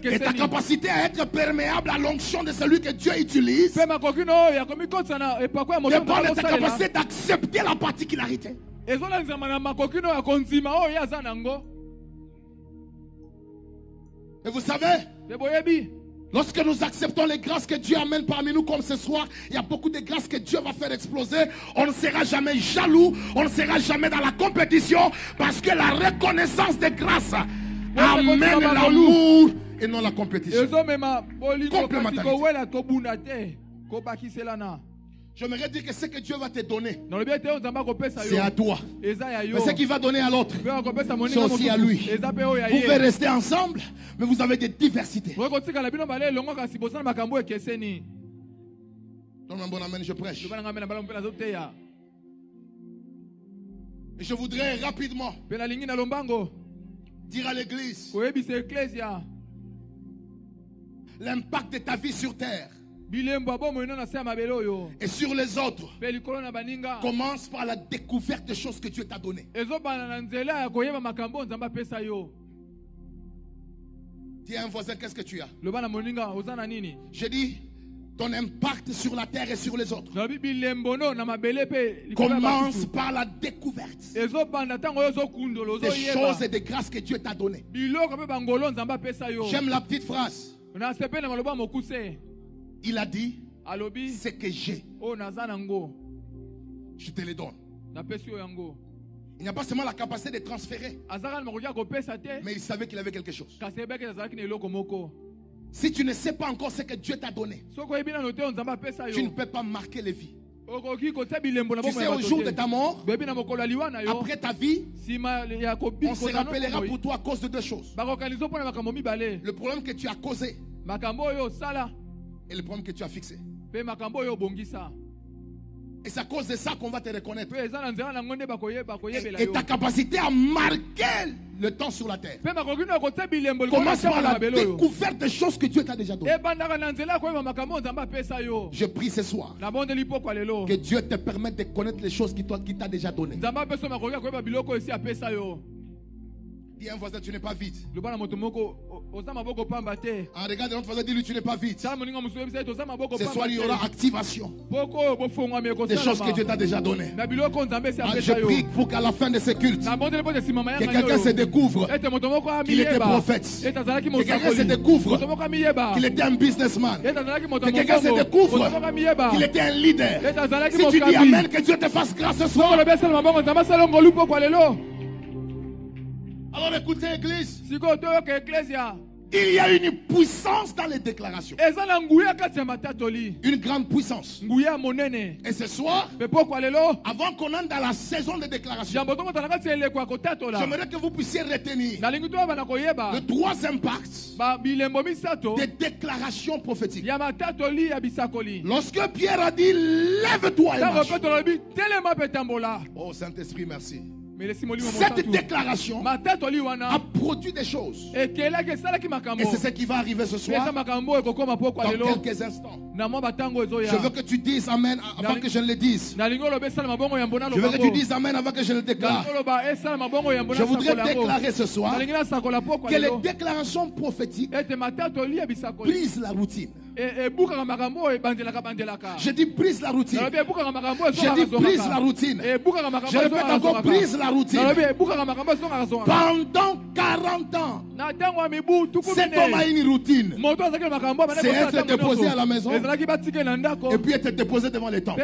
Et ta capacité à être perméable à l'onction de celui que Dieu utilise dépend de ta capacité d'accepter la particularité. Et vous savez, lorsque nous acceptons les grâces que Dieu amène parmi nous comme ce soir, il y a beaucoup de grâces que Dieu va faire exploser. On ne sera jamais jaloux, on ne sera jamais dans la compétition, parce que la reconnaissance des grâces amène l'amour et non la compétition. Complémentarité. J'aimerais dire que ce que Dieu va te donner, c'est à toi. Mais ce qu'il va donner à l'autre, c'est aussi à lui. Vous pouvez rester ensemble, mais vous avez des diversités. Donne-moi un bon amen, je prêche. Et je voudrais rapidement dire à l'église l'impact de ta vie sur terre et sur les autres commence par la découverte des choses que Dieu t'a données. Dis à un voisin, qu'est-ce que tu as? J'ai dit, ton impact sur la terre et sur les autres commence par la découverte des choses et des grâces que Dieu t'a données. J'aime la petite phrase. Il a dit, ce que j'ai, je te les donne. Il n'y a pas seulement la capacité de transférer, mais il savait qu'il avait quelque chose. Si tu ne sais pas encore ce que Dieu t'a donné, tu ne peux pas marquer les vies. Tu sais, au jour de ta mort, après ta vie, on se rappellera pour toi à cause de deux choses. Le problème que tu as causé et le problème que tu as fixé. Et c'est à cause de ça qu'on va te reconnaître. Et ta capacité à marquer le temps sur la terre commence par la découverte des choses que Dieu t'a déjà données. Je prie ce soir que Dieu te permette de connaître les choses qu'il t'a déjà données. Dis à un voisin, tu n'es pas vide. Regarde l'autre voisin, dis-lui, tu n'es pas vide. Ce soir, il y aura activation des choses que Dieu t'a déjà données. Je prie pour qu'à la fin de ce culte, que quelqu'un se découvre qu'il était prophète. Que quelqu'un se découvre qu'il était un businessman. Que quelqu'un se découvre qu'il était un leader. Si tu dis amen, que Dieu te fasse grâce ce soir. Alors écoutez, église, il y a une puissance dans les déclarations. Une grande puissance. Et ce soir, avant qu'on entre dans la saison de déclaration, j'aimerais que vous puissiez retenir le trois impacts des déclarations prophétiques. Lorsque Pierre a dit, lève-toi et marche. Oh Saint-Esprit, merci. Cette déclaration a produit des choses. Et c'est ce qui va arriver ce soir dans quelques instants. Je veux que tu dises amen avant que je ne le dise. Je veux que tu dises amen avant que je le déclare. Je voudrais déclarer ce soir que les déclarations prophétiques brisent la routine. Je dis brise la routine. Je dis brise la routine. Je répète encore, brise la routine. Pendant 40 ans, cet homme a une routine. C'est être déposé à la maison et puis être déposé devant les temples.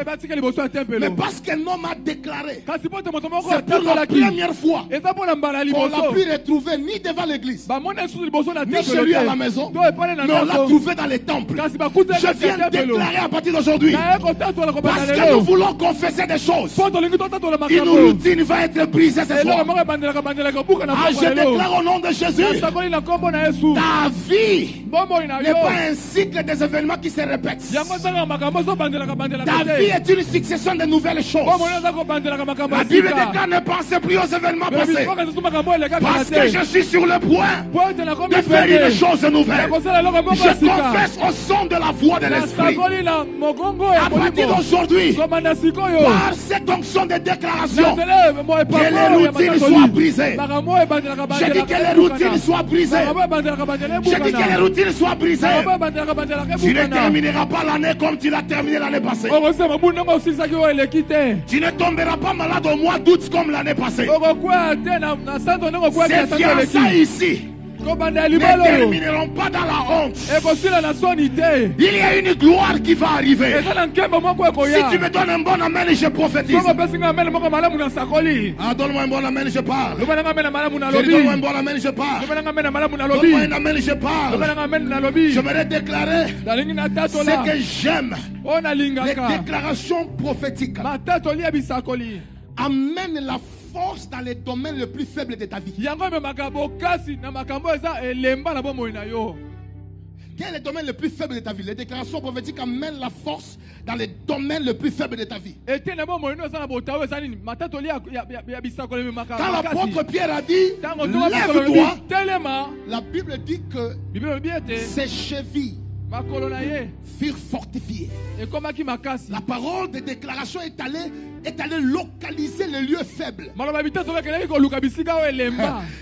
Mais parce qu'un homme a déclaré, c'est pour la première fois qu'on l'a pu retrouver ni devant l'église, ni chez lui à la maison, mais on l'a trouvé dans les temples. Je viens déclarer à partir d'aujourd'hui, parce que nous voulons confesser des choses, une routine va être brisée ce soir. Je déclare au nom de Jésus, ta vie n'est pas un cycle des événements qui se répètent. Ta vie est une succession de nouvelles choses. La Bible déclare, ne pensez plus aux événements passés, parce que je suis sur le point de faire une chose nouvelle. Je confesse au son de la voix de l'esprit. À partir d'aujourd'hui, par cette onction de déclaration, que les routines soient brisées. J'ai dit que les routines soient brisées. J'ai dit que les routines soient brisées. Tu ne termineras pas l'année comme tu l'as terminé l'année passée. Tu ne tomberas pas malade au mois d'août comme l'année passée. Ces fiançailles ici ne termineront pas dans la honte. Il y a une gloire qui va arriver. Si tu me donnes un bon amen, je prophétise. Ah, donne-moi un bon amen, je parle. Donne-moi un bon amen, je parle. Donne-moi un amen, je parle. J'aimerais déclarer ce que j'aime. Les déclarations prophétiques amènent la force dans les domaines les plus faibles de ta vie. Quel est le domaine le plus faible de ta vie? Les déclarations prophétiques amènent la force dans les domaines les plus faibles de ta vie. Quand l'apôtre Pierre a dit, lève-toi, la Bible dit que ses chevilles furent fortifiés. La parole de déclaration est allée localiser les lieux faibles.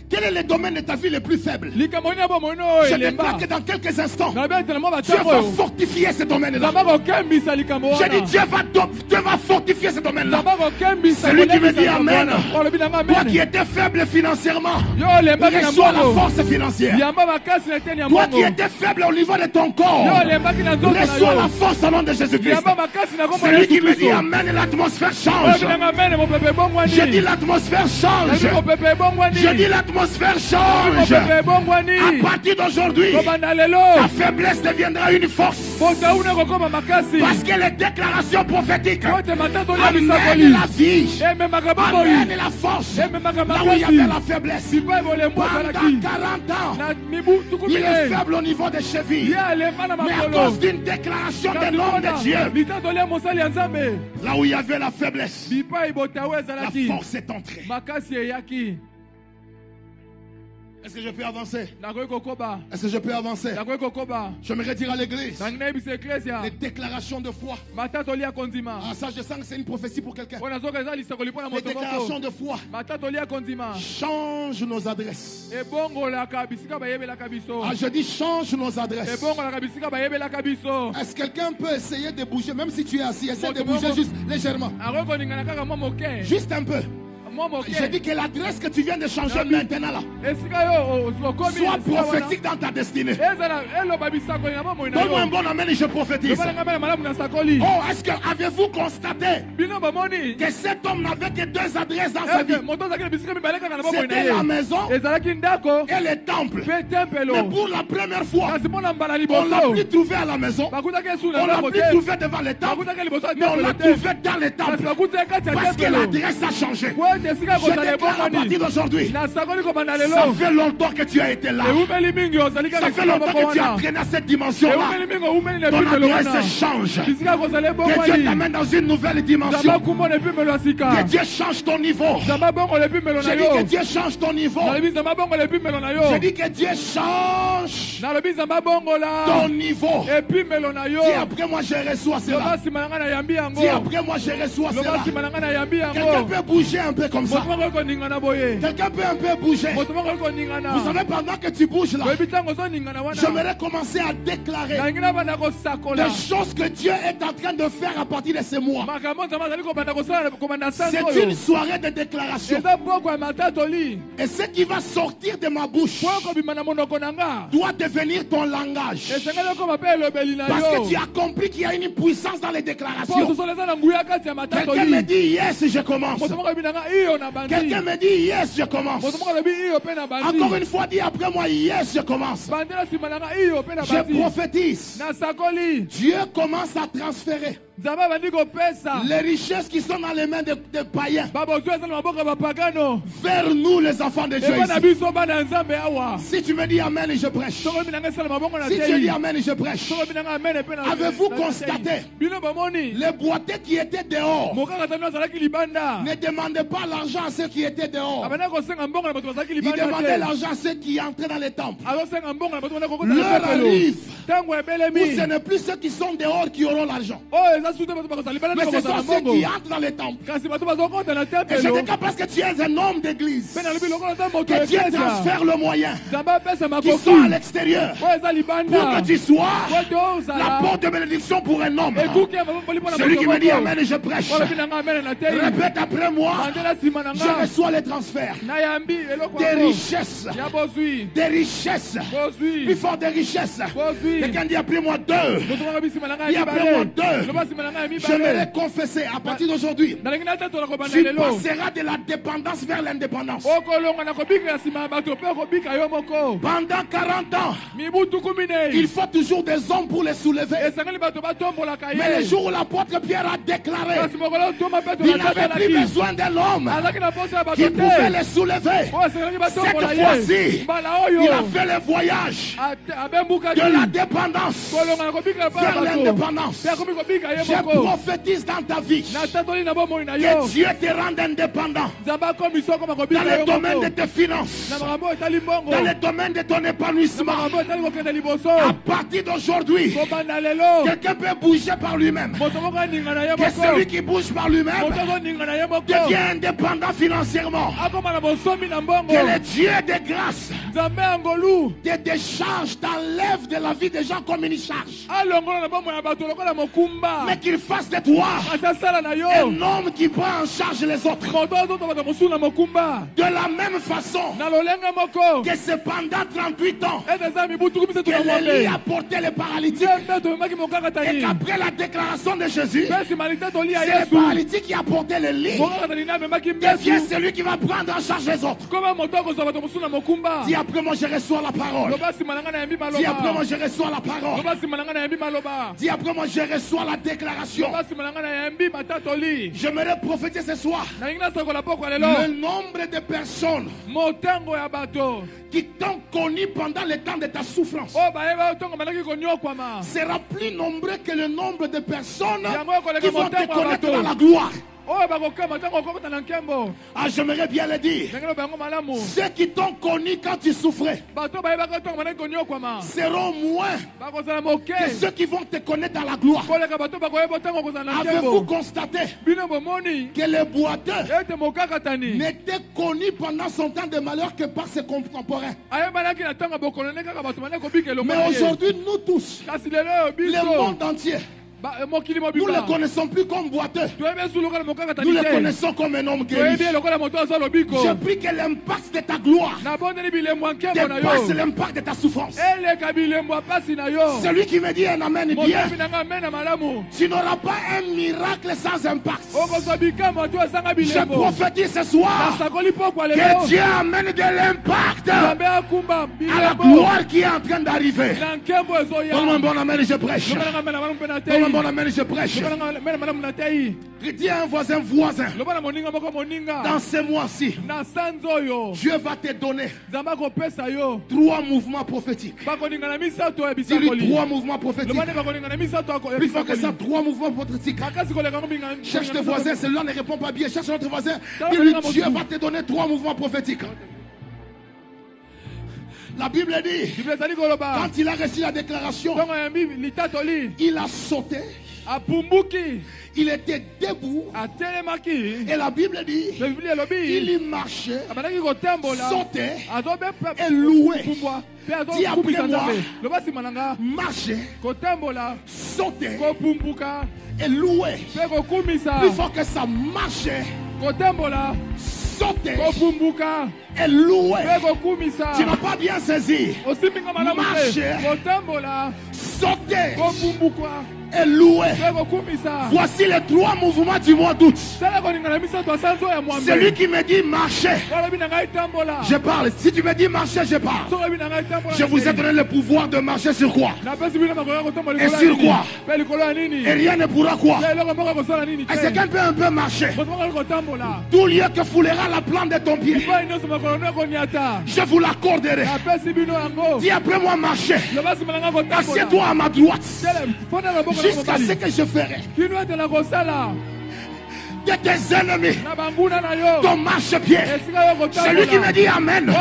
Quel est le domaine de ta vie le plus faible? Je déclare que dans quelques instants, Dieu va fortifier ce domaine-là. Je dis Dieu va fortifier ce domaine-là. Celui qui me dit Amen, toi qui étais faible financièrement, reçois la force financière. Toi qui étais faible au niveau de ton corps, reçois la force au nom de Jésus-Christ. Celui qui me dit Amen, l'atmosphère change. Je dis l'atmosphère change. Je dis l'atmosphère change. À partir d'aujourd'hui, ta faiblesse deviendra une force. Parce que les déclarations prophétiques amènent la vie, amènent la force. Là où il y avait la faiblesse, pendant 40 ans, il est faible au niveau des chevilles. Mais à cause d'une déclaration de l'homme de Dieu, là où il y avait la faiblesse, la force est entrée. Est-ce que je peux avancer? Est-ce que je peux avancer? J'aimerais dire à l'église, les déclarations de foi. Ah, ça, je sens que c'est une prophétie pour quelqu'un. Les déclarations de foi changent nos adresses. Ah, je dis change nos adresses. Est-ce que quelqu'un peut essayer de bouger, même si tu es assis, essaie de bouger juste légèrement. Juste un peu. Je dis que l'adresse que tu viens de changer maintenant là soit prophétique dans ta destinée. Donne-moi un bon amen et je prophétise. Oh, est-ce que avez-vous constaté que cet homme n'avait que deux adresses dans sa vie? C'était la maison et le temple. Mais pour la première fois, on l'a plus trouvé à la maison, on l'a plus trouvé devant le temple, mais on l'a trouvé dans le temple. Parce que l'adresse a changé. Je déclare à partir d'aujourd'hui, ça fait longtemps que tu as été là. Ça fait longtemps que tu as traîné à cette dimension-là. Ton adresse change. Que Dieu t'amène dans une nouvelle dimension. Que Dieu change ton niveau. Je dis que Dieu change ton niveau. Je dis que Dieu change ton niveau. Dis après moi je reçois cela. Dis après moi je reçois cela. Quelqu'un peut bouger un peu comme ça. Quelqu'un peut un peu bouger. Vous savez, pendant que tu bouges là, j'aimerais commencer à déclarer des choses que Dieu est en train de faire à partir de ce mois. C'est une soirée de déclaration. Et ce qui va sortir de ma bouche doit devenir ton langage. Parce que tu as compris qu'il y a une puissance dans les déclarations. Quelqu'un me dit yes, je commence. Quelqu'un me dit yes, je commence. Encore une fois, dis après moi yes, je commence. Je prophétise. Dieu commence à transférer les richesses qui sont dans les mains des païens vers nous les enfants de Dieu ici. Si tu me dis amen et je prêche. Si tu dis amen et je prêche. Avez-vous constaté les boiteux qui étaient dehors ne demandaient pas l'argent à ceux qui étaient dehors. Ils demandaient l'argent à ceux qui entraient dans les temples. L'heure arrive ntango Ou ebelemi ce n'est plus ceux qui sont dehors qui auront l'argent. oyo eza suta bato bakozala libala Mais nde ce bakozala sont ceux mbongo qui entrent dans les temples. kasi bato bazokota na Et je tempelo déclare parce que tu es un homme d'église. mpe nalobi lokola ta moto Que Dieu eklesia transfère le moyen nzambe apesa qui makoki sont à l'extérieur oyo eza pour libanda que tu sois po te la ozala porte de bénédiction pour un homme. ekuki ya babamboli mpona Celui qui me dit moto Amen et je prêche. olobi na nga amene na teyi Répète après moi. bandela nsima na Je nga reçois les transferts. nayambi eloko Des yango richesses. ya bozwi Des richesses. Plus bozwi fort des richesses. bozwi Quelqu'un dit après moi deux. motomaka bisima na nga Dis ya après moi mibale deux. loba nsima na nga ya J'aimerais mibale confesser à partir d'aujourd'hui. nalingi natatola kobanda Tu lelo passeras de la dépendance vers l'indépendance. okolonga na kobika ya nsima ya bato mpe okobika yo moko Pendant 40 ans, mibu tukumi il nei faut toujours des hommes pour les soulever. esengeli bato batombolaka Mais le ye jour où l'apôtre Pierre a déclaré kasi mokolo otoma mpe qu'il n'avait plus tolatatolaki besoin de l'homme azalaki na poso ya bato qui pouvait te les soulever, oyo esengelaki batombola cette ye fois-ci, mbala il oyo a fait le voyage abembukaki de la dépendance kolonga na kobika epai ya vers bato l'indépendance. mpe akomi kobika ye Je moko prophétise dans ta vie natatoli na bomoi na que yo Dieu te rende indépendant nzambe akomi so akoma dans kobika le yo domaine de moko tes finances, na makambo oyo etali mbongo dans le domaine de ton na épanouissement. makambo oyo etali kokende liboso À partir d'aujourd'hui, kobanda lelo quelqu'un peut bouger par lui-même. moto moko aninga na ye Que celui moko qui bouge par lui-même moto azoninga na ye moko devient indépendant financièrement. akoma na bosomi na mbongo Que le Dieu de grâce nzambe ya ngolu te décharge, t'enlève de la vie des gens comme une charge. alongola na bomoi ya bato lokola mokumba Mais qu'il fasse de toi kasi asala na yo un homme qui prend en charge les autres. moto azota bato mosusu na mokumba De la même façon na lolenge moko que c'est pendant 38 ans ete eza mibu tuku misato que na Élie mwambe a porté les paralytiques. ye mpe tomemaki Et mokakatani qu'après la déclaration de Jésus, mpe nsima lite toli ya c'est le yesu paralytique qui a porté le lit. mokakatani na amemaki Devient mbesu celui qui va prendre en charge les autres. koma moto akozwa bato mosusu na mokumba Dis après moi, je reçois la parole. loba nsima na ngai nayambi Dis après maloba moi, je reçois la parole. loba nsima na ngai nayambi maloba Dis après moi, je reçois la déclaration. loba nsima na ngai nayambi matatoli J'aimerais prophétiser ce soir nalingi nasokola poko ya lelo le nombre de personnes motango ya bato qui t'ont connu pendant le temps de ta souffrance oyo bayeba ntongo bandaki konyokwama sera plus nombreux que le nombre de personnes yango ekoleka qui vont te motango ya connaître bato dans la gloire. oyo bakokama ntango okokota na nkembo Ah, j'aimerais bien le dire. ndenge loba yango malamu Ceux qui t'ont connu quand tu souffrais bato bayebaka ntongo bandaki konyokwama seront moins bakozala moke que ceux qui vont te connaître dans la gloire. koleka bato bakoyeba ntango okozala na Avez-vous nkembo constaté bino bomoni que le boiteux ete mokakatani n'était connu pendant son temps de malheur que par ses contemporains? ayebanaki na ntango ya bokolo nde kaka bato bandaki kobika elongo Mais na ye aujourd'hui, nous tous, kasi lelo oyo le biso monde entier, mokili nous ne le mobimba connaissons plus comme boiteux. toyebi esu lokola Nous mokakatani le te connaissons comme un homme guéri. toyebi ye lokola moto azwa lobiko Je prie que l'impact de ta gloire nabondeli bilembo ya nkembo na dépasse yo l'impact de ta souffrance. eleka bilembo ya pasi na yo Celui qui me dit un amen bien, motobi na ngai mena malamu tu n'auras pas un miracle sans impact. okozwa bikambo to ezanga Je bilembo prophétise ce soir nasakoli pokwa que lelo Dieu amène de l'impact nzambe akumba à la bilembo gloire qui est en train d'arriver. na nkembo ezoya Donne-moi un bon amen et je prêche. loba nanga mena malamu mpe na Donne-moi un tei bon amen et je prêche. loba nanga mena malamu na tei Dis à un voisin, loba na moninga moko moninga dans ce mois-ci, na sanza oyo Dieu va te donner nzambe akopesa yo 3 mouvements prophétiques. bakoningana misato ya Dis-lui bisakoli 3 mouvements prophétiques. loba nde bakoningana misato ya Plus fort que ça, bisakoli 3 mouvements prophétiques. makasi koleka ngo minga Cherche tes voisins, celui-là ne répond pas bien. Cherche notre voisin. Dis-lui, Dieu va te donner 3 mouvements prophétiques. La Bible dit, biblia ezali koloba quand il a reçu la déclaration, ntongo yambi litatoli il a sauté, apumbuki il était debout, atelemaki et la Bible dit, me biblia il elobi y marchait, abandaki kotambola sautait, azobe et louait. pumbwa mpe Dis azokumisa après moi. nzambe loba nsima na nga Marchait, kotambola sautait, kopumbuka et louait. mpe kokumisa Plus fort que ça, marchait, kotambola sautait, kopumbuka et louait. mpe kokumisa Tu n'as pas bien saisi. osimbinga malamu Marche. te kotambola Sautait, kopumbuka et louait. mpe kokumisa Voici les 3 mouvements du mois d'août. tala koningana misato asanza oyo ya mwambe Celui qui me dit marcher, olobi na ngai tambola je parle. Si tu me dis marcher, je parle. soki olobi na ngai tambola Je vous ai donné le pouvoir de marcher sur quoi? napesi bino makoka kotambola Et likolo sur ya nini quoi? mpe likolo ya nini Et rien ne pourra quoi? mpe eloko moko kosala nini te Est-ce que quelqu'un peut un peu marcher? moto moko ali kotambola Tout lieu que foulera la plante de ton pied, epai nyonso makolo nde ekoniata je vous l'accorderai. napesi bino yango Dis après moi marcher. loba nsima na ngai kotambola Assieds-toi à ma droite. tele fona loboko na Jusqu'à ce mobali que je ferai. kino ete na kosala de tes ennemis na banguna na yo ton marchepied. esika yo kotambola Celui qui me dit Amen,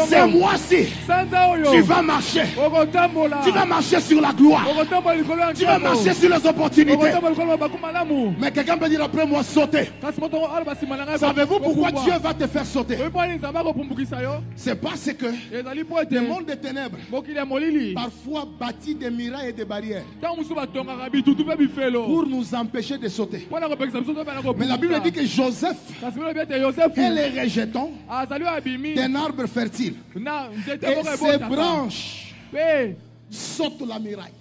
c'est moi-ci. sanza oyo Tu vas marcher. okotambola Tu vas marcher sur la gloire. okotambola likolo ya Tu vas marcher sur les opportunités. okotambola likolo ya bakumalamu Mais quelqu'un peut dire après moi sauter. kasi moto ala basima na ngai Savez-vous pourquoi Dieu va te faire sauter? oyebi mpo nini nzambe akopumbukisa yo C'est parce que ezali mpo ete le monde des ténèbres mokili ya molili parfois bâtit des murailles et des barrières ntango mosusu batongaka bitutu mpe bifelo pour nous empêcher de sauter. mpo na kopekisa biso to bana Mais la Bible dit que Joseph kasi bilobi ete yosefu et les rejetons azali oyo abimi d'un arbre fertile na nzete et moko ses ebotaka branches mpe sautent la muraille.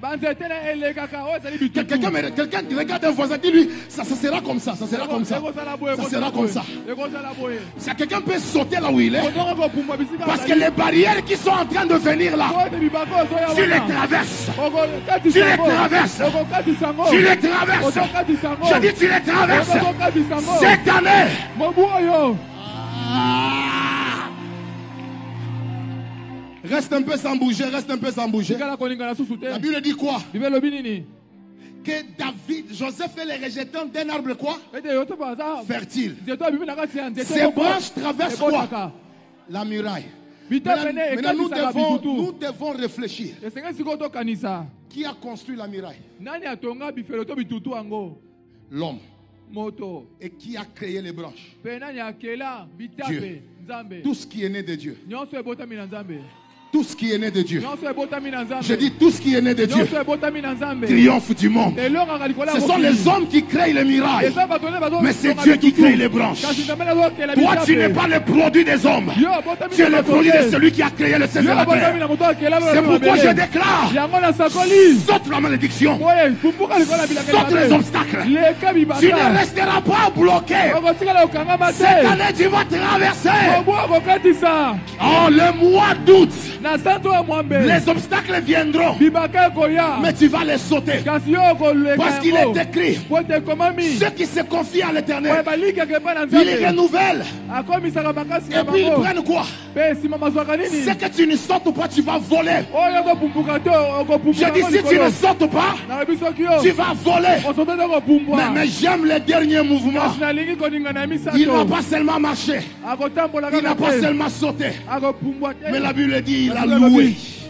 banzete na elekaka oyo ezali bitutu Quelqu'un regarde un voisin, dis-lui, ça sera comme ça, ça sera comme ça. Ça sera comme ça. ekozala boye Si quelqu'un peut sauter là où il est, kotonga kopumbwa bisika parce que les barrières qui sont en train de venir là, ete bibaka ozoya tu les wana traverses. okokatisa Tu les yango traverses. okokatisa yango Tu les traverses. okokatisa yango Je dis, tu les traverses. okokatisa yango Cette année, mobu oyo reste un peu sans bouger, reste un peu sans bouger. tikala kolingana susu te La Bible dit quoi? bible elobi nini Que David, Joseph et les rejetants d'un arbre quoi? ete yosefu aza Fertile. nzete oyo abimi na kati ya nzete Ces moko branches traversent quoi? ebotaka La muraille. bitepene Maintenant, ekatisaka nous bitutu devons réfléchir. esengeli sikoyo tokanisa Qui a construit la muraille? nani atonga bifelo to bitutu yango L'homme. moto Et qui a créé les branches? mpe nani akela Dieu. bitape nzambe Tout ce qui est né de Dieu. nyonso ebotami na nzambe Tout ce qui est né de Dieu. nyonso ebotami na nzambe Je dis tout ce qui est né de Dieu nyonso ebotami na nzambe triomphe du monde. elongaka likolo ya Ce sont mokili. les hommes qui créent les miracles. Eza bato nde bazo- Mais c'est zonga Dieu qui bitutu. crée les branches. Kasi nzambe azokela Toi, bitape. tu n'es pas le produit des hommes. Yo abotami Tu es na le bato produit te. de celui qui a créé le ciel et Yo la abotami terre. na moto akela C'est pourquoi je déclare, yango na sakoli saute la malédiction, boye kumbuka likolo ya bilanga saute les obstacles. leka Tu ne bibaka resteras pas bloqué. okotikala okangama Cette te année, tu vas traverser. obu akokatisa Oh, le mois d'août, na santo ya mwambe les obstacles viendront, bibaka ekoya mais tu vas les sauter. kasi yo okoleka Parce qu'il yango est écrit, po te ekomami ceux qui se confient à oyo l'éternel, balikaka epa na ils nzambe renouvellent. akomisaka makasi Et na puis ils bango prennent quoi? mpe nsima mazwaka nini C'est que tu ne sautes pas, tu vas voler. oyo okopumbuka te Je dis, si tu ne sautes pas, nayebi soki tu yo vas voler. osoto te kopumbwa Mais j'aime les derniers mouvements. kasi nalingi koningana ya Il n'a misato pas seulement marché, akotambola il n'a kaka pas te seulement sauté, akopumbwa te mais la Bible dit, il a La Bible loué. dit.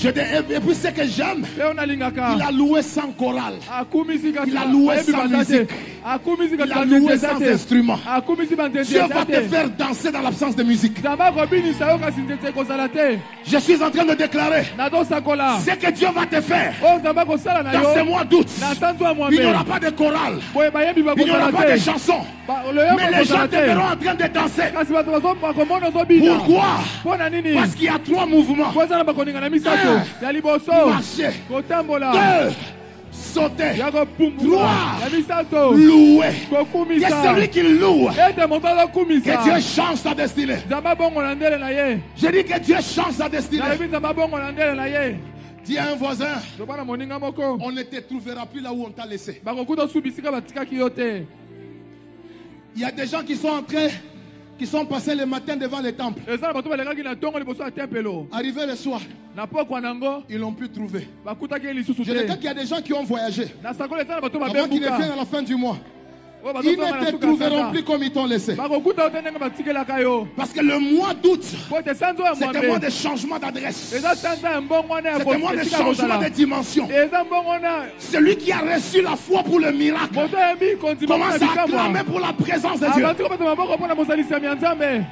Et puis ce que j'aime, mpe oyo nalingaka il a loué sans chorale. akumisi kasi Il a loué bayebi sans baza te musique. akumisi Il kasi a loué banzete eza sans te instrument. akumisi banzete Dieu eza va te te faire danser dans l'absence de musique. nzambe akobinisa yo kasi nzete ekozala te Je suis en train de déclarer, nazosakola ce que Dieu va te faire oyo nzambe akosala na dans ce yo mois d'août, na sanzo ya il n'y aura mwambe pas de chorale, boye bayebi il n'y aura bakozala pas de te chansons, loyoko mais les gens ekozala te te verront en train de danser. kasi bato bakomona ozobina Pourquoi? mpo na nini Parce qu'il y a trois mouvements. po eza na bakoningana misato ya liboso Marcher, kotambola deux, sauter, ya kopumbula Trois. ya misato louer. Que kokumisa celui qui loue, ete moto que azokumisa Dieu change sa destinée. nzambe abongola ndele na ye Je dis que Dieu change sa destinée. nalobi nzambe abongola ndele na ye Dis à un voisin, loba na moninga moko on ne te trouvera plus là où on t'a laissé. bakokuta osu bisika batikaki yo te Il y a des gens qui sont passés le matin devant les temples. eza na bato balekaki na ntongo liboso ya tempelo Arrivé le soir, na pokwa nango ils l'ont pu trouver. bakutaki ye lisusu Je déclare te qu'il y a des gens qui ont voyagé na sakolo eza na bato avant qu'ils ne babembuka viennent à la fin du mois. oyo Ils bazosala na ne te suka trouveront sanza plus comme ils t'ont laissé. bakokuta yo te ndenge batikelaka yo Parce que le mois d'août, po ete sanza oyo c'est un mois mwambe de changement d'adresse. eza sanza ya mbongo wana ya C'est un mois de esika changement kozala de dimension. eza mbongo wana Celui qui a reçu la foi pour le miracle moto ayembi kondima mpona commence à clamer bikamwa pour la présence de Dieu. abandi kobeta maboko mpona mosalisami ya nzambe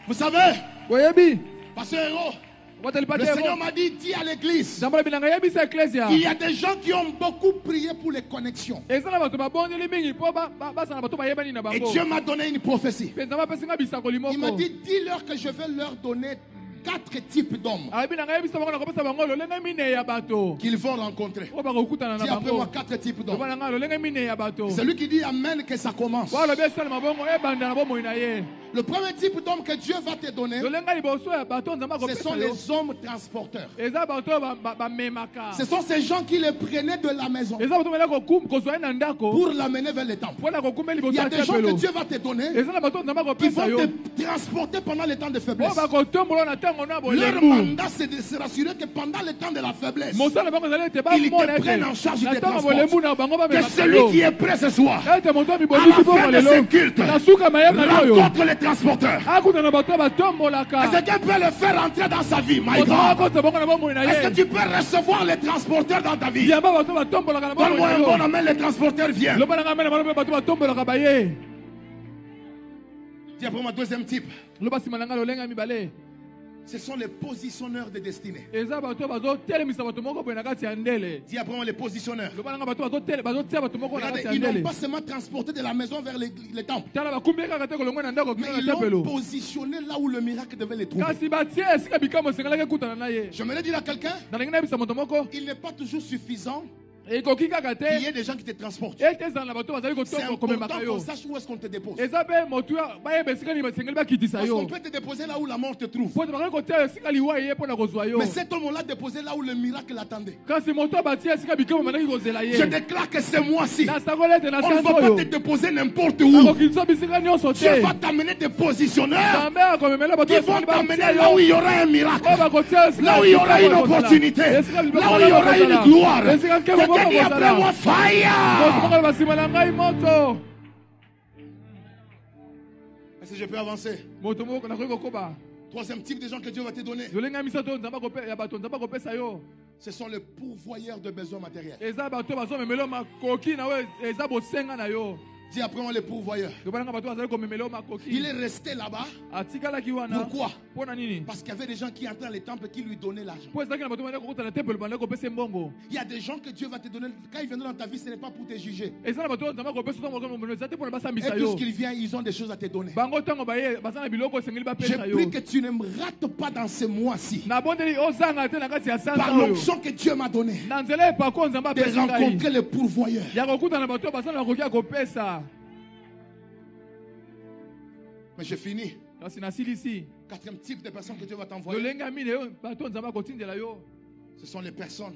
Vous savez, boyebi Pasteur Héros, obateli le pate Seigneur m'a dit, dis à l'église, nzambe olobi nanga yebisa eklesia il y a des gens qui ont beaucoup prié pour les connexions. eza na bato babondeli mingi mpo basala bato bayebani na Et bango Dieu m'a donné une prophétie. mpe nzambe apesinga bisakoli Il m'a moko dit, dis-leur que je vais leur donner 4 types d'hommes ayebi nanga yebisa bango na kopesa bango lolenge mine ya bato qu'ils vont rencontrer. oyo bakokutana Dis na après moi bango 4 types loba d'hommes. nanga lolenge mine ya bato Celui qui dit Amen, que ça commence. po alobi esalema bongo ebanda na bomoi na ye Le premier type d'homme que Dieu va te donner, ce sont les hommes transporteurs. Ce sont ces gens qui les prenaient de la maison pour l'amener vers les temples. Il y a des gens que Dieu va te donner qui vont te transporter pendant les temps de faiblesse. Leur mandat, c'est de se rassurer que pendant le temps de la faiblesse, ils te prennent en charge des transports. Que celui qui est prêt ce soir, à la fin de ce culte, rencontre les transporteurs. Est-ce que quelqu'un peut le faire entrer dans sa vie, my God? Est-ce que tu peux recevoir les transporteurs dans ta vie? Donne-moi un bon amen, les transporteurs viennent. Dis après moi, deuxième type. Ce sont les positionneurs de destinée. Dis après moi, les positionneurs. Regardez, ils n'ont pas seulement transporté de la maison vers les temples, mais ils l'ont positionné là où le miracle devait les trouver. J'aimerais dire à quelqu'un, il n'est pas toujours suffisant qu'il y ait des gens qui te transportent. C'est important qu'on sache où est-ce qu'on te dépose. Parce qu'on peut te déposer là où la mort te trouve. Mais cet homme-là déposé là où le miracle l'attendait. Je déclare que ce mois-ci, on ne va pas te déposer n'importe où. Dieu va t'amener des positionneurs qui vont t'amener là où il y aura un miracle, là où il y aura une opportunité, là où il y aura une gloire. Quelqu'un dit après moi, fire! Est-ce que je peux avancer? Troisième type de gens que Dieu va te donner, ce sont les pourvoyeurs de besoins matériels. Dis après moi les pourvoyeurs. Il est resté là-bas. Pourquoi? Parce qu'il y avait des gens qui entraient dans les temples qui lui donnaient l'argent. Il y a des gens que Dieu va te donner. Quand ils viennent dans ta vie, ce n'est pas pour te juger. Et tout ce qu'ils viennent, ils ont des choses à te donner. Je prie que tu ne me rates pas dans ce mois-ci. Par l'onction que Dieu m'a donnée, de rencontrer les pourvoyeurs. Mais j'ai fini. Quatrième type de personnes que Dieu va t'envoyer, ce sont les personnes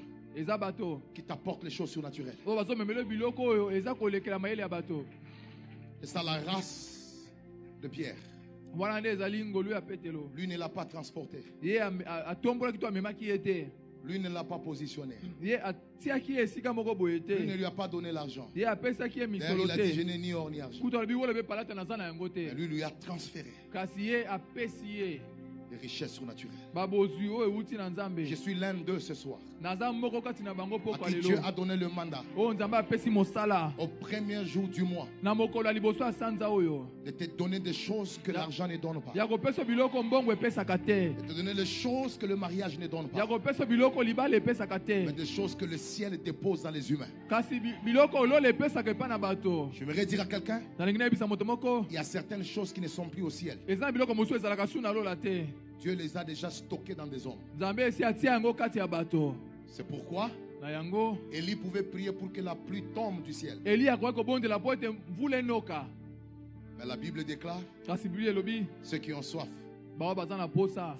qui t'apportent les choses surnaturelles. C'est ça la race de Pierre. Lui ne l'a pas transporté. Lui ne l'a pas positionné. Lui ne lui a pas donné l'argent. D'ailleurs, il a dit, je n'ai ni or ni argent. Et lui a transféré les richesses surnaturelles. Je suis l'un d'eux ce soir, à qui Dieu a donné le mandat au premier jour du mois de te donner des choses que l'argent ne donne pas, de te donner des choses que le mariage ne donne pas, mais des choses que le ciel dépose dans les humains. J'aimerais dire à quelqu'un, il y a certaines choses qui ne sont plus au ciel. Dieu les a déjà stockées dans des hommes. C'est pourquoi Élie pouvait prier pour que la pluie tombe du ciel. Mais la Bible déclare, ceux qui ont soif,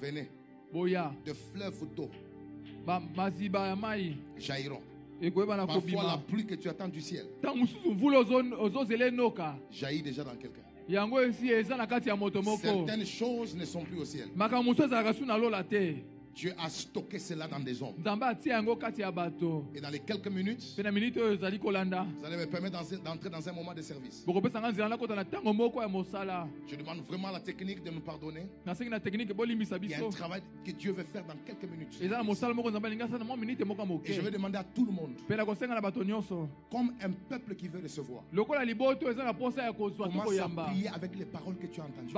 venez, de fleuves d'eau jailliront. Parfois la pluie que tu attends du ciel jaillit déjà dans quelqu'un. Certaines choses ne sont plus au ciel. Dieu a stocké cela dans des hommes. Et dans les quelques minutes, vous allez me permettre d'entrer dans un moment de service. Je demande vraiment à la technique de nous pardonner. Il y a un travail que Dieu veut faire dans quelques minutes. Et je vais demander à tout le monde, comme un peuple qui veut recevoir, commence à prier avec les paroles que tu as entendues.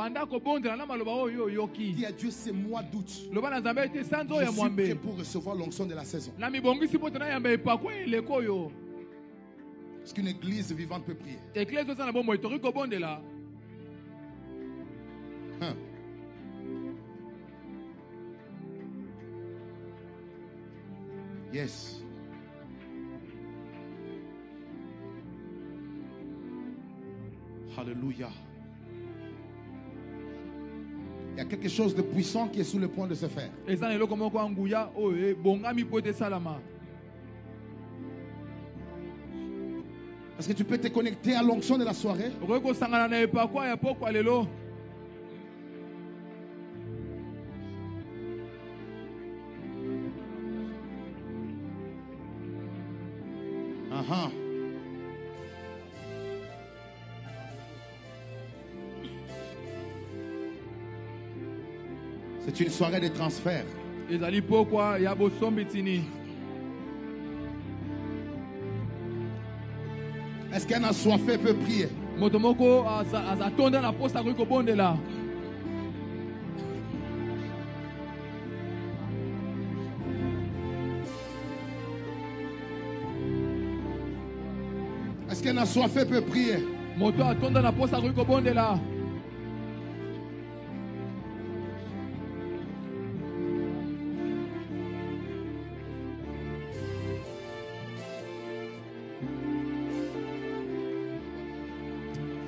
Dis à Dieu, c'est mois d'août. Je suis prêt pour recevoir l'onction de la saison. Est-ce qu'une église vivante peut prier? Yes. Hallelujah. Il y a quelque chose de puissant qui est sur le point de se faire. eza na eloko moko ya nguya oyo ebongami mpo ete esalama. Est-ce que tu peux te connecter à l'onction de la soirée? okoki kosangana na epakwa ya pokwa lelo. Uh-huh. C'est une soirée de transfert. ezali pokwa ya bosombi tini. Est-ce qu'un assoiffé peut prier? moto moko aza tonda na posa akoki kobondela. Est-ce qu'un assoiffé peut prier? moto atonda na posa akoki kobondela.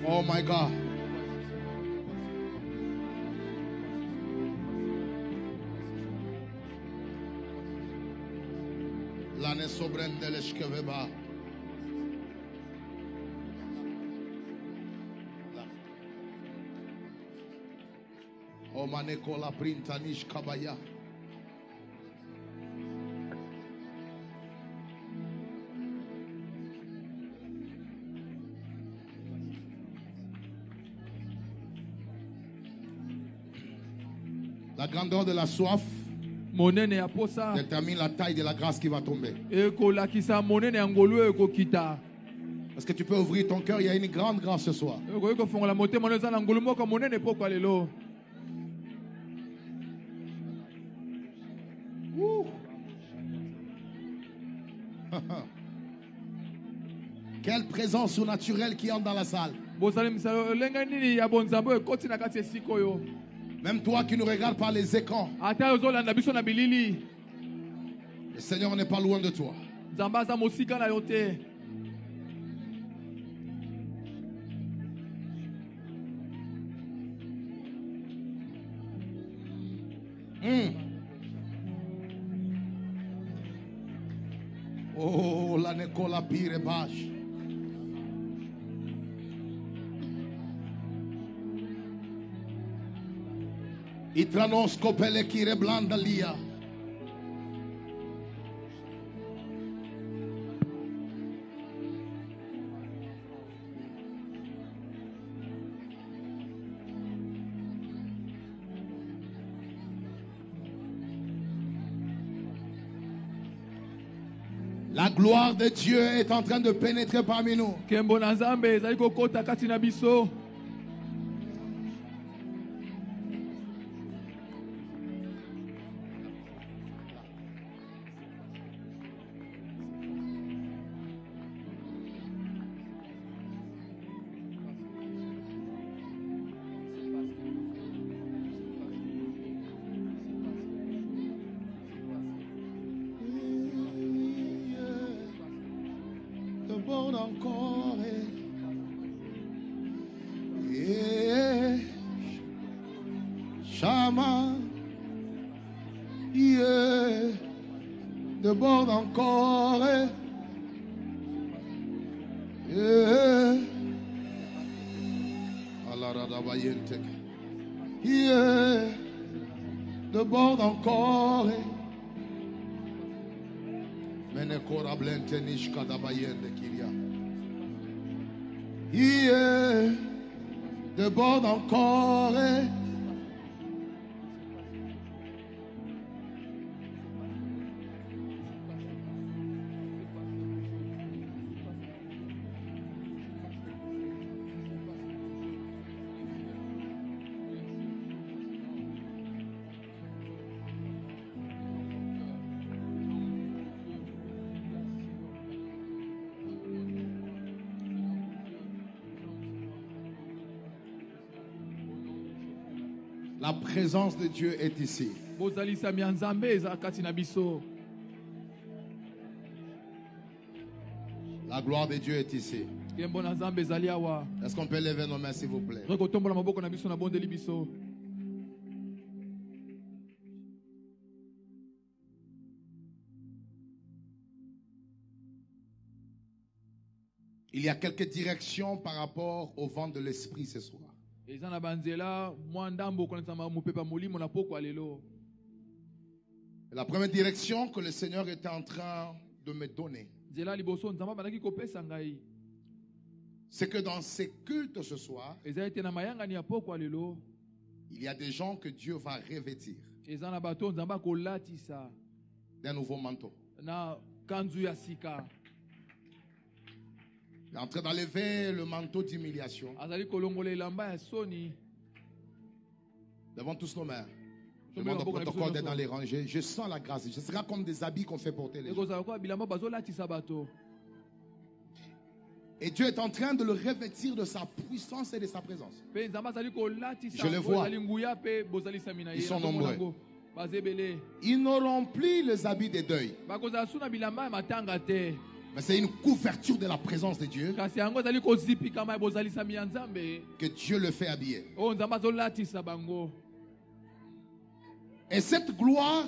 Oh my God. L'année sobrenne de l'Eshkeveba. Oh maneko la printanish kabaya. La grandeur de la soif monene ya posa détermine la taille de la grâce qui va tomber. ekolakisa monene ya ngolu oyo ekokita. Est-ce que tu peux ouvrir ton cœur? Il y a une grande grâce ce soir. okoki kofongola motema no eza na ngolu moko monene pokwa lelo. Quelle présence surnaturelle qui entre dans la salle. bosalemisa lolenge nini ya bonzambe oyo ekoti na kati ya esika oyo. Même toi qui nous regardes par les écrans, ata ozolanda biso na bilili. le Seigneur n'est pas loin de toi. nzambe aza mosika na yo te. Oh, la Nicola Pire Bash. Itranos Kopele Kire Blanda Lia. La gloire de Dieu est en train de pénétrer parmi nous. nkembo na nzambe ezali kokota kati na biso. Déborde encore. Chama. Déborde encore. Déborde encore. Menekora blente nishka dabayende kiria. Déborde encore. La présence de Dieu est ici. bozalisami ya nzambe eza kati na biso. La gloire de Dieu est ici. nkembo na nzambe ezali awa. Est-ce qu'on peut lever nos mains s'il vous plaît? tokoki kotombola maboko na biso na bondeli biso. Il y a quelques directions par rapport au vent de l'esprit ce soir. eza na banzela mwa ndambo konesa mopepa molimo na pokwa lelo. La première direction que le Seigneur était en train de me donner, Nzela liboso nzamba bandaki kopesa ngai. c'est que dans ces cultes ce soir, Eza ete na mayanga ni ya pokwa lelo. il y a des gens que Dieu va revêtir Eza na bato nzamba kolatisa d'un nouveau manteau. na kanzu ya sika. Il est en train d'enlever le manteau d'humiliation. Azali kolongola elamba ya soni. Devant tous nos mains. Je demande au protocole d'être dans les rangées. Je sens la grâce. Ce sera comme des habits qu'on fait porter les gens. Ekozala kwa bilamba bazolatisa bato. Et Dieu est en train de le revêtir de sa puissance et de sa présence. Pe nzamba azali kolatisa. Je les vois. Bozali nguya pe bozali samina ye. Ils sont nombreux. Bazebele. Ils n'auront plus les habits des deuils. Bakozala suna bilamba ya matanga te. Mais c'est une couverture de la présence de Dieu Kasi yango azali kozipika mai bozali sami ya nzambe. que Dieu le fait habiller. O nzamba azolatisa bango. Et cette gloire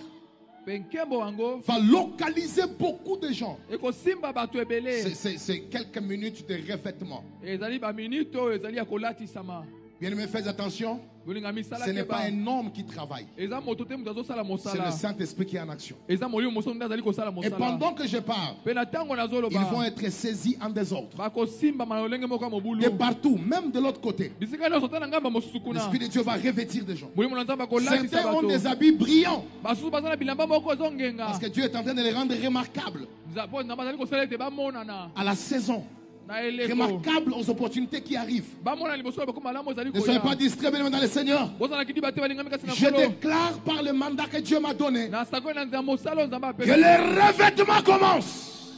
Pe nkembo wango va localiser beaucoup de gens. ekosimba bato ebele. C'est quelques minutes de revêtement. Ezali ba minute oyo ezali ya kolatisama. Bien-aimés, faites attention. Bolinga misala Ce n'est keba. pas un homme qui travaille. Eza moto te mutu azosala C'est mosala. le Saint-Esprit qui est en action. Eza molimo moso nde azali kosala Et mosala. pendant que je parle, Pe na ntango nazoloba. ils vont être saisis en désordre. Bakosimba malolenge moko ya mobulu. De partout, même de l'autre côté. Bisika nyonso te na ngamba mosusu kuna. L'Esprit de Dieu va revêtir des gens. Molimo na nzambe akolatisa Certains ont bato. des habits brillants. Basusu baza na bilamba moko ezongenga. Parce que Dieu est en train de les rendre remarquables Po nzambe azali kosala ete bamonana à la saison. na eleko. Remarquables aux opportunités qui arrivent. Bamona liboso bako malamu ezali Ne soyez koya. pas distraits, bien dans le Seigneur. Bozala kidi bate balingami kasi na Je kolo. déclare par le mandat que Dieu m'a donné Na sako na nzambe mosala nzambe que apesa. le revêtement commence.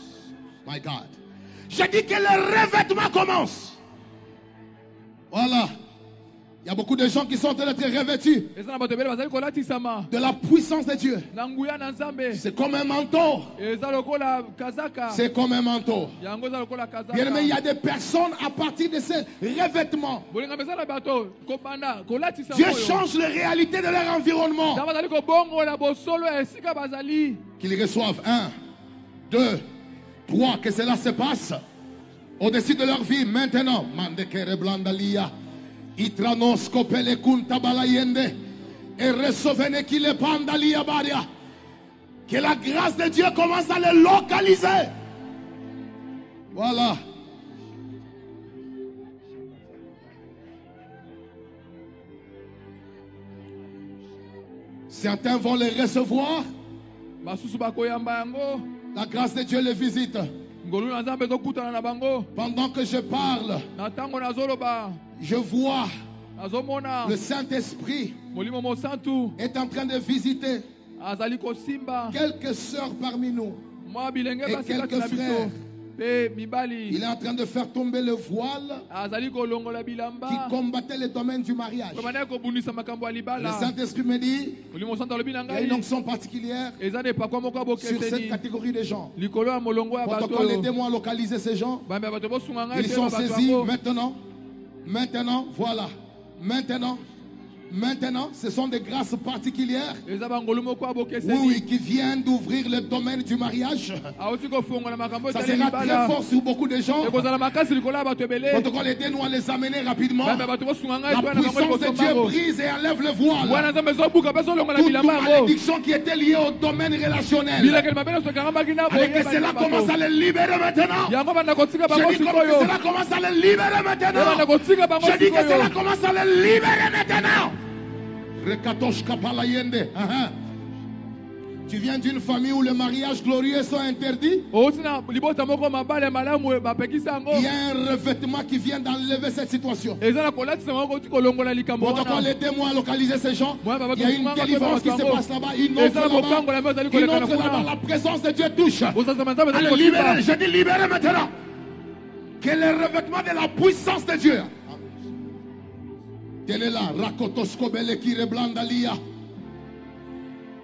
My God. Je dis que le revêtement commence. Voilà. Il y a beaucoup de gens qui sont en train d'être revêtus Eza na bato ebele bazali kolatisama. de la puissance de Dieu. Na nguya na nzambe. C'est comme un manteau. Eza lokola kazaka. C'est comme un manteau. Yango eza lokola kazaka. Bien aimé, il y a des personnes à partir de ces revêtements. Bolinga mesala bato kobanda kolatisa Dieu moyo. change les réalités de leur environnement. Nzambe azali kobongola bosolo ya esika bazali. Qu'ils reçoivent 1, 2, 3, que cela se passe au-dessus de leur vie maintenant. Mandekere blandalia, itranos kopele kunta balayende, et recevez qui le pandalia baria. Que la grâce de Dieu commence à les localiser. Voilà. Certains vont les recevoir. Basusu bakoyamba yango. La grâce de Dieu les visite. Ngolu na nzambe ezokutana na bango. Pendant que je parle, Na ntango nazoloba. je vois Nazomona. le Saint-Esprit Molimo mosantu. est en train de visiter Azali kosimba. quelques sœurs parmi nous. Mwa bilenge Et basi kati quelques na biso. frères. Pe mibali. Il est en train de faire tomber le voile Azali kolongola qui bilamba. combattait le domaine du mariage. Komanda kobundisa makambo ya Le libala. Saint-Esprit me dit Molimo mosantu alobi na qu'il y a une ngai. onction particulière Eza ne pakwa moko sur cette abokeseni. catégorie de gens. Likolo ya molongo ya Protocole, bato. aidez-moi à localiser ces gens. Bambe ya bato bosunga ngai Ils te sont ba bato saisis yango. maintenant. Maintenant, voilà. Maintenant, ce sont des grâces particulières. Eza bangolu moko Oui, abokeseni. qui viennent d'ouvrir le domaine du mariage. Awuti kofungola makambo Ça etali sera très libala. fort sur beaucoup de gens. Ekozala makasi likolo ya bato ebele. Protocole, aidez-nous à les amener rapidement. Bambe ya bato bosunga ngai La to na bango puissance de liboso Dieu mbango. brise et enlève le voile. Wana nzambe ezobuka mpe ezolongola Toute bilamba yango. malédiction qui était liée au domaine relationnel. Bilakeli mabe nyonso ekangambaki na Avec que boyeba cela bato. commence à les libérer maintenant. Yango banda kotika Je bango dis que sikoyo. cela commence à les libérer Banda maintenant. kotika bango Je dis que cela sikoyo. commence à les libérer maintenant. Rekatosh Kapalayende. Tu viens d'une famille où les mariages glorieux sont interdits. Outi na libota moko mabale malamu bapekisa yango. Il y a un revêtement qui vient d'enlever cette situation. Eza na kolatisa bango koti kolongola likambo Protocole, wana. aidez-moi à localiser ces gens. Moi, papa, Il y a une kosunga délivrance qui bango. se passe là-bas. Une autre Eza na kokango la là-bas. mbe ezali Une kolekana autre là-bas. kuna. La présence de Dieu touche. Bosasa nzambe ezali Allez, libérer. kosimba. Je dis libérer maintenant. Que le revêtement de la puissance de Dieu. Quelle est là? Rakotoskobele qui reblandalia.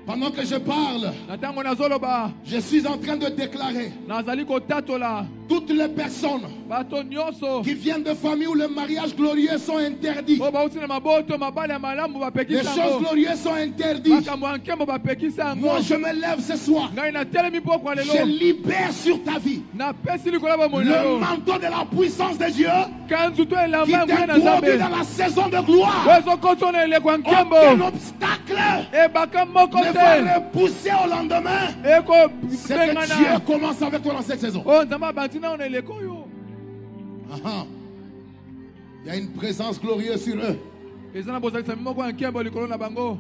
Pendant que je parle, Na ntango nazoloba. je suis en train de déclarer Nazali kotatola. tout Toutes les personnes bato nyonso qui viennent de familles où les mariages glorieux sont interdits, oyo bauti na maboto mabale ya malamu les bapekisa choses yango glorieuses sont interdites. makambo ya nkembo bapekisa yango. Moi, je me lève ce soir. Ngai natelemi pokwa Je lelo libère sur ta vie napesi likolo ya bomoi le na yo manteau de la puissance de Dieu kanzu to qui elamba ya ngoi na t'introduit nzambe dans la saison de gloire. oyo ezokotisa na eleko ya Aucun nkembo obstacle ebaka moko ne va te repousser au lendemain ce que Dieu ekobengana commence avec toi dans cette saison. oyo nzambe abandi nao na eleko oyo. Ah. Il y a une présence glorieuse sur eux. eza na bozalisami moko ya nkembo likolo na bango.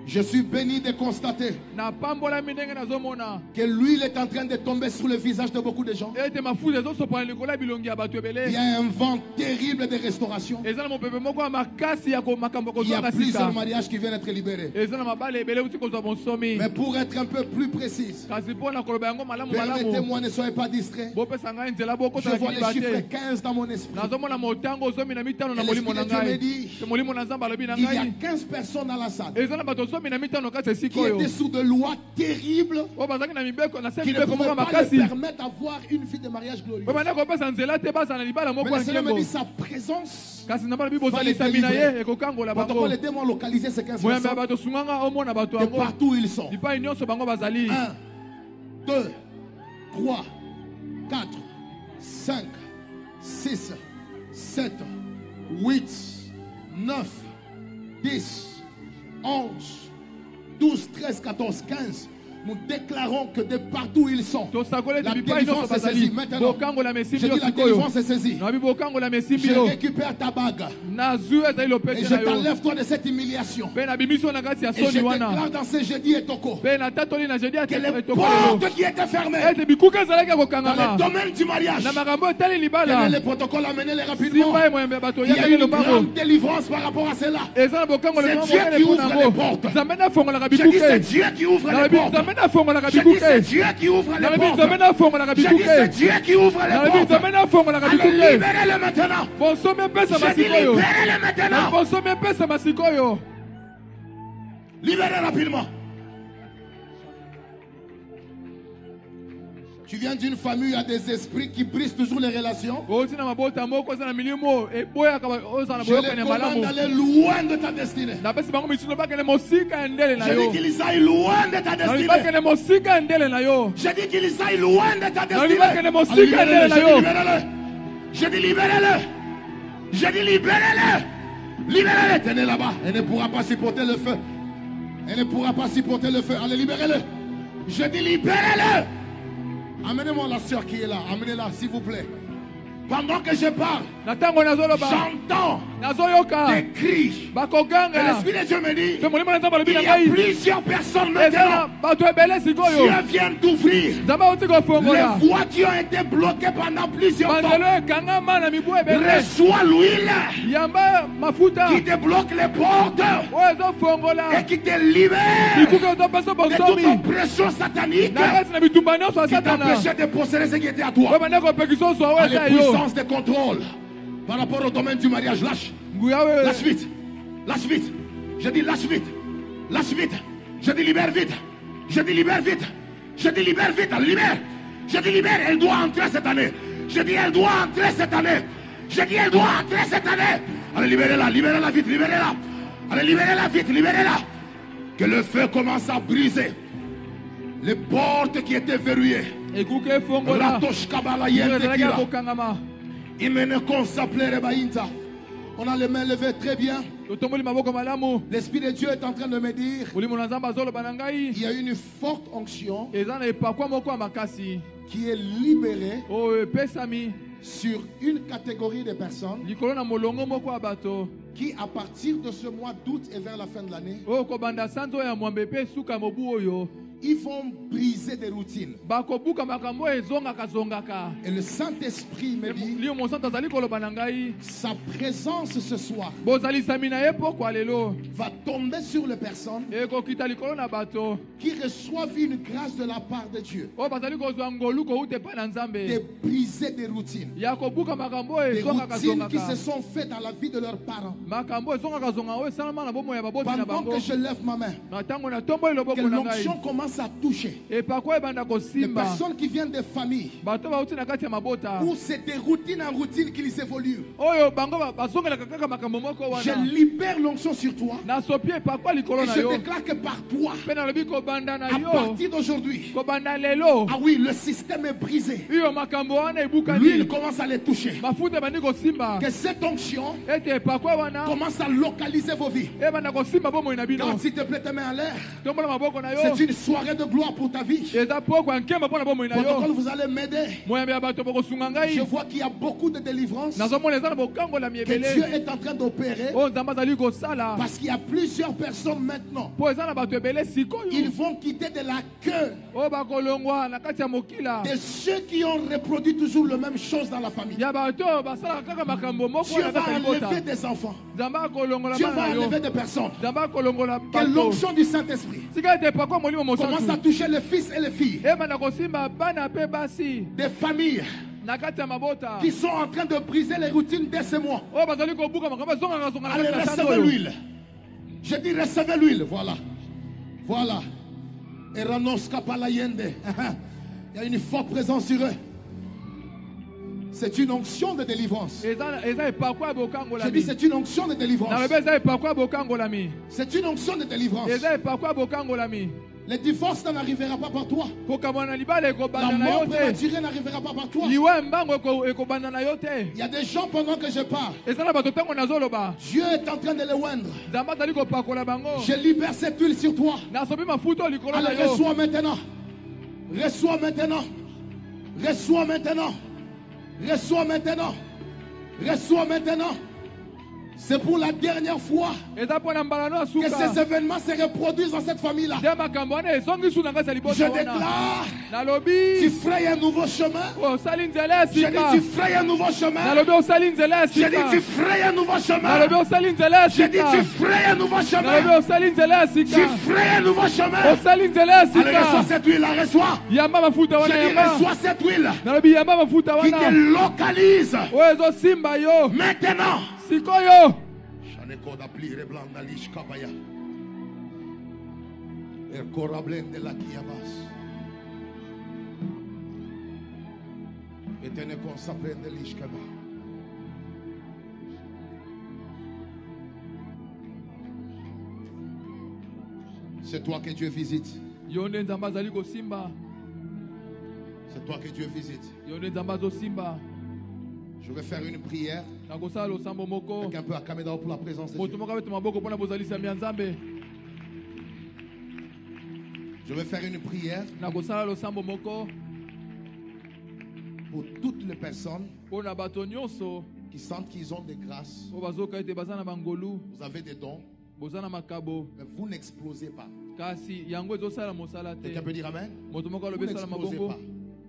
Je suis béni de constater napambolami ndenge nazomona que l'huile est en train de tomber sur le visage de beaucoup de gens. ete mafuta ezosopana likolo ya bilongi ya bato Il y ebele. a un vent terrible de restauration. eza na mopepe moko ya makasi ya makambo Il y a kozwanga plusieurs sika. mariages qui viennent être libérés. eza na mabale ebele uti kozwa bonsomi. Mais pour être un peu plus précise, kasi mpo na koloba yango malamu malamu permettez-moi, ne soyez pas distraits. bopesa ngai nzela Je bokota na vois le kiliba chiffre te. 15 dans mon esprit. nazomona motango ozomi na mitano na Et molimo na l'Esprit de Dieu me ngai. dit, te molimo na nzambe alobi na Il y a ngai 15 personnes dans la salle eza na bato ozomi na mitano kati esika qui oyo étaient sous de lois terribles oyo bazalaki na mibeko na se qui ne mibeko moko pouvaient pas makasi leur permettre d'avoir une vie de mariage glorieuse. oyo banda kopesa nzela te baza na libala Mais moko le ya Seigneur me nkembo dit sa présence. kasi nzambe alobi bozalisami na ye ekokangola bango. Protocole, aidez-moi à localiser ces 15 moyambe ya personnes bato sunganga omona bato de yango partout où ils sont. bipai nyonso bango bazali 1, 2, 3, 4, 5, 6, 7, 8, 9, 10, 11, 12, 13, 14, 15. Nous déclarons que de partout où ils sont, tosakoli la ete bipai nyonso délivrance est bazali saisie. Maintenant, bokangola je mesimbi dis yo la sikoyo délivrance est saisie. nabi bokangola mesimbi Je yo récupère ta bague nazwi ezali et lopete je na yo t'enlève toi de cette humiliation. mpe nabimisi yo na kati ya Et je soni wana déclare dans ces jeudis et toko mpe natatoli na jeudi que les etoko lelo portes qui étaient fermées ete bikuka ezalaki ya dans kokangama le domaine du mariage, na makambo etali quel est libala le protocole, amenez-les rapidement. simba ye moyambe ya bato Il y a oyakaki une lombango grande délivrance par rapport à cela. eza na bokango C'est lelo Dieu monene qui mpo na ouvre les yango portes. nzambe nafongolaka Je dis c'est bikuke Dieu qui ouvre les nalobi portes. nzambe nafongolaka Je dis bikuke c'est Dieu qui ouvre les nalobi portes. nzambe nafongolaka Je dis c'est bikuke Dieu qui ouvre les nalobi portes. nzambe nafongolaka Allez, bikuke libérez-le maintenant. bonsomi epesa Je dis masikoyo libérez-le maintenant. bonsomi epesa masikoyo Libérez rapidement. Tu viens d'une famille où il y a des esprits qui brisent toujours les relations. outi na mabota moko eza na milimo eboyaka oyo eza na Je les boyokani ya commande malamu d'aller loin de ta destinée. napesi bango misuno bakende mosika ya ndele na Je dis yo qu'ils aillent loin de ta nalobi destinée. bakende mosika ya ndele na yo Je dis qu'ils aillent loin de ta nalobi destinée. bakende mosika Allez, ya ndele libérez-le, na je dis yo libérez-le. Je dis libérez-le. Je dis libérez-le. Libérez-le. Tenez là-bas. Elle ne pourra pas supporter le feu. Elle ne pourra pas supporter le feu. Allez, libérez-le. Je dis libérez-le. Amenez-moi la soeur qui est là. Amenez-la, s'il vous plaît. Pendant que je parle, na ntango nazoloba j'entends nazoyoka des cris. Et bakoganga l'Esprit de Dieu me dit, mpe molimo na nzambe alobi il na y a ngai plusieurs personnes eza na maintenant. bato ebele sikoyo Dieu vient d'ouvrir nzambe auti kofongola les voies qui ont été bloquées pendant plusieurs banzelo temps. ekangama na mibu ebele Reçois l'huile yamba mafuta qui débloque les portes oyo ezofongola et qui te libère bikuke ozopesa de toute bonsomi oppression satanique na kati na bitumba nyonso ya qui satana t'empêchait de posséder ce qui était à toi. oyo banda kopekisa oso oyo À eza les yo puissances de contrôle par rapport au domaine du mariage. Lâche. nguya oyo Lâche vite. Lâche vite. Je dis lâche vite. Lâche vite. Je dis libère vite. Je dis libère vite. Je dis libère vite. Libère. Je dis libère. Elle doit entrer cette année. Je dis elle doit entrer cette année. Je dis elle doit entrer cette année. Allez, libérez-la. Libérez-la vite. Libérez-la. Allez, libérez-la vite. Libérez-la. Que le feu commence à briser les portes qui étaient verrouillées. ekuke efongola Ratosh kabala oyo yente ezalaki ya kira. kokangama On a les mains levées très bien. totomboli maboko malamu L'Esprit de Dieu est en train de me dire molimo na nzambe azoloba na ngai il y a une forte onction eza na epakwa moko ya makasi qui est libérée oyo epesami sur une catégorie de personnes likolo na molongo moko ya bato qui, à partir de ce mois d'août et vers la fin de l'année, oyo kobanda sanza oyo ya mwambe mpe suka mobu oyo ils vont briser des routines. bakobuka makambo oyo ezongaka Et le Saint-Esprit me dit lio mosantu azali koloba na ngai sa présence ce soir bozalisami na ye pokwa lelo va tomber sur les personnes ekokita likolo na bato qui reçoivent une grâce de la part de Dieu oyo bazali kozwa ngolu kouta epai na de nzambe briser des routines. ya kobuka makambo oyo Des routines qui se ezongaka sont faites dans la vie de leurs parents. makambo ezongaka zonga oyo esalama na bomoi ya baboti na Pendant bango que je lève ma main, na ntango na tomboli que loboko na ngai l'onction commence commence à toucher. epakwa ebanda Les kosimba personnes qui viennent des familles bato bauti na kati ya mabota où c'est de routine en routine qu'ils évoluent. oyo bango bazongelaka kaka makambo moko Je wana libère l'onction sur toi. nasopi epakwa likolo Et na je yo déclare que par toi, mpe nalobi kobanda na à yo partir d'aujourd'hui, kobanda lelo ah oui, le système est brisé. iyo makambo wana L'huile ebukani commence à les toucher. mafuta ebandi kosimba Que cette onction ete epakwa wana commence à localiser vos vies. ebanda kosimba bomoi na bino Quand s'il te plaît, tes mains en l'air. tombola maboko na yo C'est une soirée de gloire pour ta vie. eza poko ya nkemba mpo na bomoi na Protocole, yo vous allez m'aider. moyambi ya bato bokosunga Je ngai vois qu'il y a beaucoup de délivrance nazomona eza na bokangola que Dieu ebele est en train d'opérer oyo nzambe azali kosala parce qu'il y a plusieurs personnes maintenant. mpo eza na bato ebele Ils sikoyo vont quitter de la queue oyo bakolongwa na kati ya mokila de ceux qui ont reproduit toujours la même chose dans la famille. ya bato oyo basalaka kaka makambo moko Dieu na va kati ya libota enlever des enfants. nzambe akolongola Dieu bana va na yo enlever des personnes. nzambe akolongola Que bato l'onction du Saint-Esprit tika ete epakwa molimo commence à mosantu toucher les fils et les filles ebanda kosimba bana mpe basi des familles na kati ya mabota qui sont en train de briser les routines dès ce mois. oyo bazali kobuka makambo ezongaka na Allez, kati ya sango recevez oyo l'huile. Je dis recevez l'huile. Voilà. Voilà. Eranos Kapalayende. Il y a une forte présence sur eux. C'est une onction de délivrance. eza epakwa ya Je dis bokangolami c'est une onction de délivrance. nalobi eza epakwa ya bokangolami C'est une onction de délivrance. eza epakwa ya bokangolami Le divorce n'arrivera pas par toi. kokabwana na libala La ekobanda na mort yo te prématurée n'arrivera pas par toi. liwa ya mbango ekobanda na yo te Il y a des gens pendant que je parle. eza na bato ntango nazoloba Dieu est en train de les oindre. nzambe azali kopakola bango Je libère cette huile sur toi. nasopi mafuta oyo likolo na Allez, yo reçois maintenant. Reçois maintenant. Reçois maintenant. Reçois maintenant. Reçois maintenant. C'est pour la dernière fois eza mpo na mbalano ya que suka ces événements se reproduisent dans cette famille-là. nde makambo wana ezongi su na ngai ya Je libota wana déclare, tu nalobi frayes un nouveau chemin. osali nzela ya Je dis, sika tu frayes un nouveau chemin. nalobi osali nzela ya Je dis, tu sika frayes un nouveau chemin. nalobi osali nzela ya Je dis, tu sika frayes un nouveau nalobi chemin. osali nzela ya Tu sika frayes un nouveau chemin. osali nzela ya Allez, reçois sika cette huile-là, reçois. yamba mafuta Je wana dis, yamba reçois cette huile nalobi yamba mafuta qui te wana localise oyo ezosimba yo maintenant. sikoyo Shanekoda plire blanda lish kabaya. Erkora blende la kiabas. Etene konsa blende lish kaba. C'est toi que Dieu visite. yo nde nzambe azali kosimba C'est toi que Dieu visite. yo nde nzambe azosimba Je vais faire une prière. nakosala losambo moko Quelqu'un peut acclamer d'abord pour la présence de moto Dieu. moko abeta maboko mpona bozalisami ya nzambe Je vais faire une prière nakosala losambo moko pour toutes les personnes mpona bato nyonso qui sentent qu'ils ont des grâces. oyo bazoka ete baza na bangolu Vous avez des dons, boza na makabo mais vous n'explosez pas. kasi yango ezosala mosala te Quelqu'un peut dire Amen? moto moko Vous alobi esala n'explosez mabongo pas.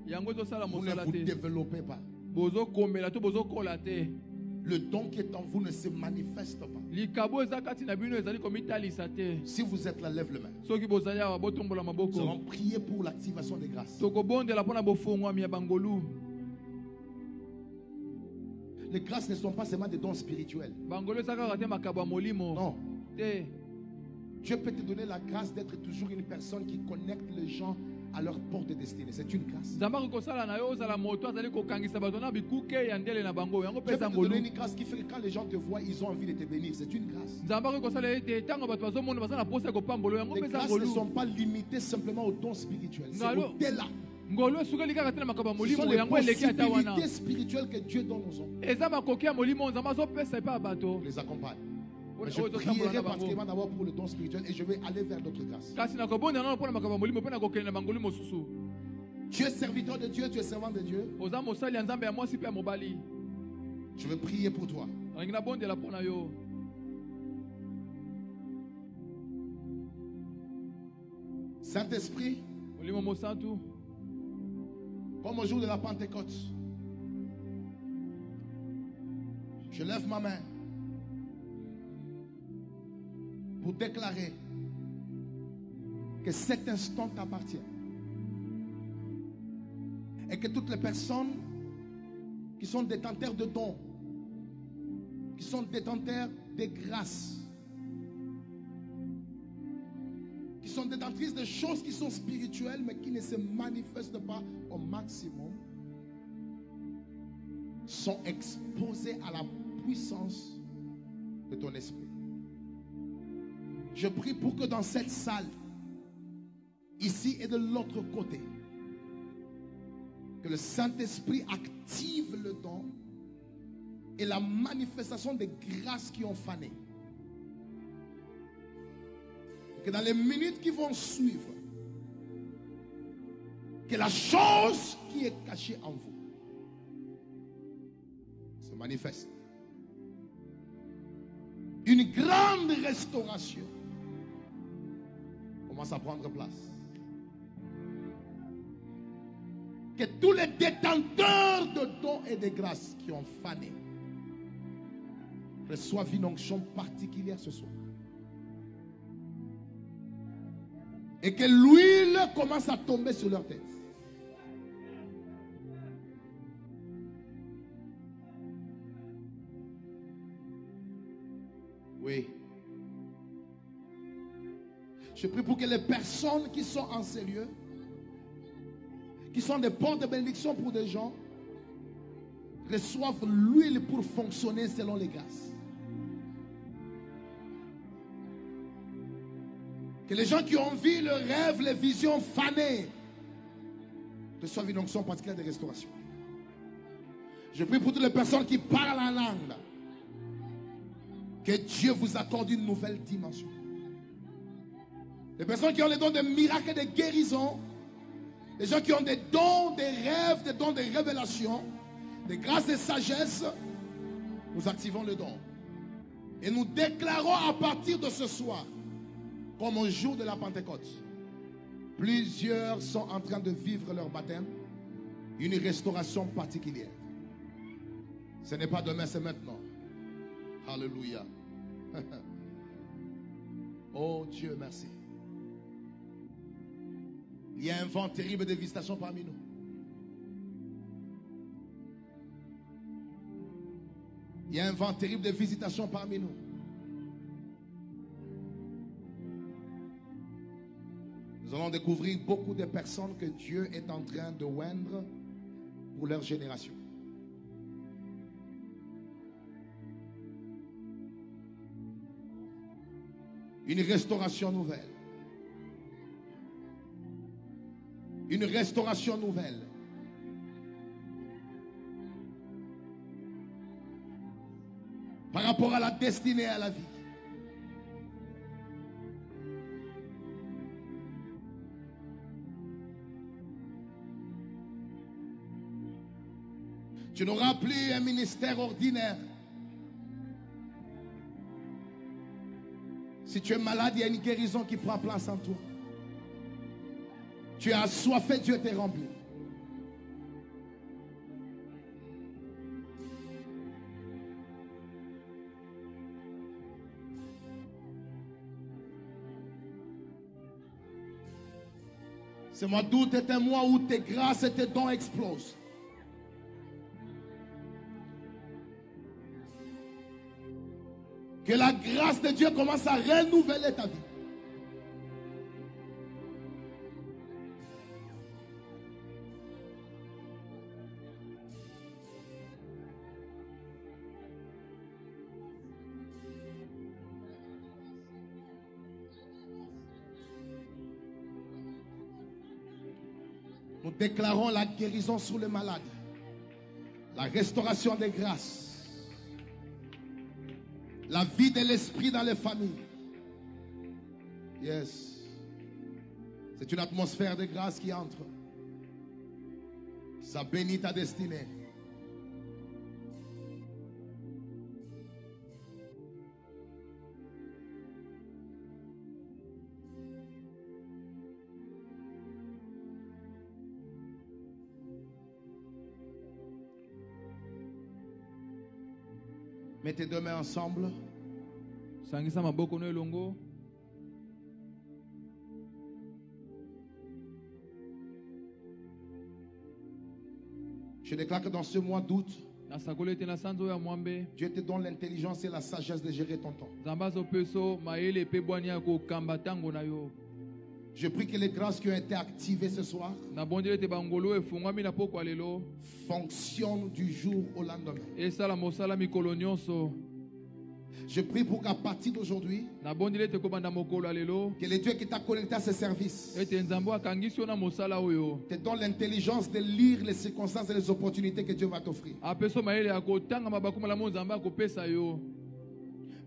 yango ezosala Vous ne mosala vous te développez pas. bozokomela to bozokola te Le don qui est en vous ne se manifeste pas. likabo eza kati na bino ezali komitalisa te Si vous êtes là, lève le main. soki bozali awa botombola Nous maboko allons prier pour l'activation des grâces. tokobondela mpona bofongwami ya bangolu Les grâces ne sont pas seulement des dons spirituels. bangolu eza kaka te makabo ya molimo Non. te Dieu peut te donner la grâce d'être toujours une personne qui connecte les gens à leur porte de destinée. C'est une grâce. nzambe akokosala na yo ozala moto azali kokangisa bato na bikuke ya ndele na bango yango Dieu mpe peut eza te donner ngolu une grâce qui fait que quand les gens te voient, ils ont envie de te bénir. C'est une grâce. nzambe akokosala ete ntango bato bazomona baza na posa ya kopambola yango Les mpe eza grâces ne ngolu sont pas limitées simplement aux dons spirituels. C'est Ngalo. au-delà. ngolu esukeli kaka te na makambo ya Ce sont molimo les yango eleki ata wana possibilités spirituelles que Dieu donne aux hommes. eza makoki ya molimo nzambe azopesa epa ya bato Je les accompagne. Mais je oyo totambola prierai na bango particulièrement d'abord pour le don spirituel et je vais aller vers d'autres grâces. kasi nakobondela nano mpona makambo ya molimo mpe nakokende na bangolu mosusu Tu es serviteur de Dieu, tu es servant de Dieu. oza mosali ya nzambe ya mwasi mpe ya mobali Je vais prier pour toi. nalingi nabondela mpo na yo Saint-Esprit, molimo mosantu comme au jour de la Pentecôte, je lève ma main pour déclarer que cet instant t'appartient. Et que toutes les personnes qui sont détenteurs de dons, qui sont détenteurs de grâces, qui sont détentrices de choses qui sont spirituelles, mais qui ne se manifestent pas au maximum, sont exposées à la puissance de ton esprit. Je prie pour que dans cette salle, ici et de l'autre côté, que le Saint-Esprit active le don et la manifestation des grâces qui ont fané. Que dans les minutes qui vont suivre, que la chose qui est cachée en vous se manifeste. Une grande restauration commence à prendre place. Que tous les détenteurs de dons et de grâces qui ont fané reçoivent une onction particulière ce soir. Et que l'huile commence à tomber sur leur tête. Oui. Je prie pour que les personnes qui sont en ces lieux, qui sont des portes de bénédiction pour des gens, reçoivent l'huile pour fonctionner selon les grâces. Que les gens qui ont vu le rêve, les visions fanées, reçoivent une onction particulière de restauration. Je prie pour toutes les personnes qui parlent en langue. Que Dieu vous accorde une nouvelle dimension. Les personnes qui ont les dons de miracles et de guérison, les gens qui ont des dons, des rêves, des dons de révélation, des grâces de sagesse, nous activons le don. Et nous déclarons à partir de ce soir, comme au jour de la Pentecôte, plusieurs sont en train de vivre leur baptême, une restauration particulière. Ce n'est pas demain, c'est maintenant. Alléluia. Oh Dieu, merci. Il y a un vent terrible de visitation parmi nous. Il y a un vent terrible de visitation parmi nous. Nous allons découvrir beaucoup de personnes que Dieu est en train de oindre pour leur génération. Une restauration nouvelle. Une restauration nouvelle. Par rapport à la destinée et à la vie. Tu n'auras plus un ministère ordinaire. Si tu es malade, il y a une guérison qui prend place en toi. Tu es assoiffé, Dieu t'est rempli. Ce mois d'août est un mois où tes grâces et tes dons explosent. Que la grâce de Dieu commence à renouveler ta vie. Nous déclarons la guérison sur les malades, la restauration des grâces, la vie de l'esprit dans les familles. Yes. C'est une atmosphère de grâce qui entre. Ça bénit ta destinée. Mets tes deux mains ensemble. Sangisa maboko no elongo. Je déclare que dans ce mois d'août, Dieu te donne l'intelligence et la sagesse de gérer ton temps. Je prie que les grâces qui ont été activées ce soir na bondeli ete bangolo efungwami na pokwa lelo fonctionnent du jour au lendemain. esala mosala mikolo nyonso. Je prie pour qu'à partir d'aujourd'hui, Na bondeli ete kobanda mokolo ya lelo que le Dieu qui t'a connecté à ce service ete nzambe akangisi yo na mosala oyo te donne l'intelligence de lire les circonstances et les opportunités que Dieu va t'offrir. apesa mayele ya kotanga mabaku malamu nzambe akopesa yo.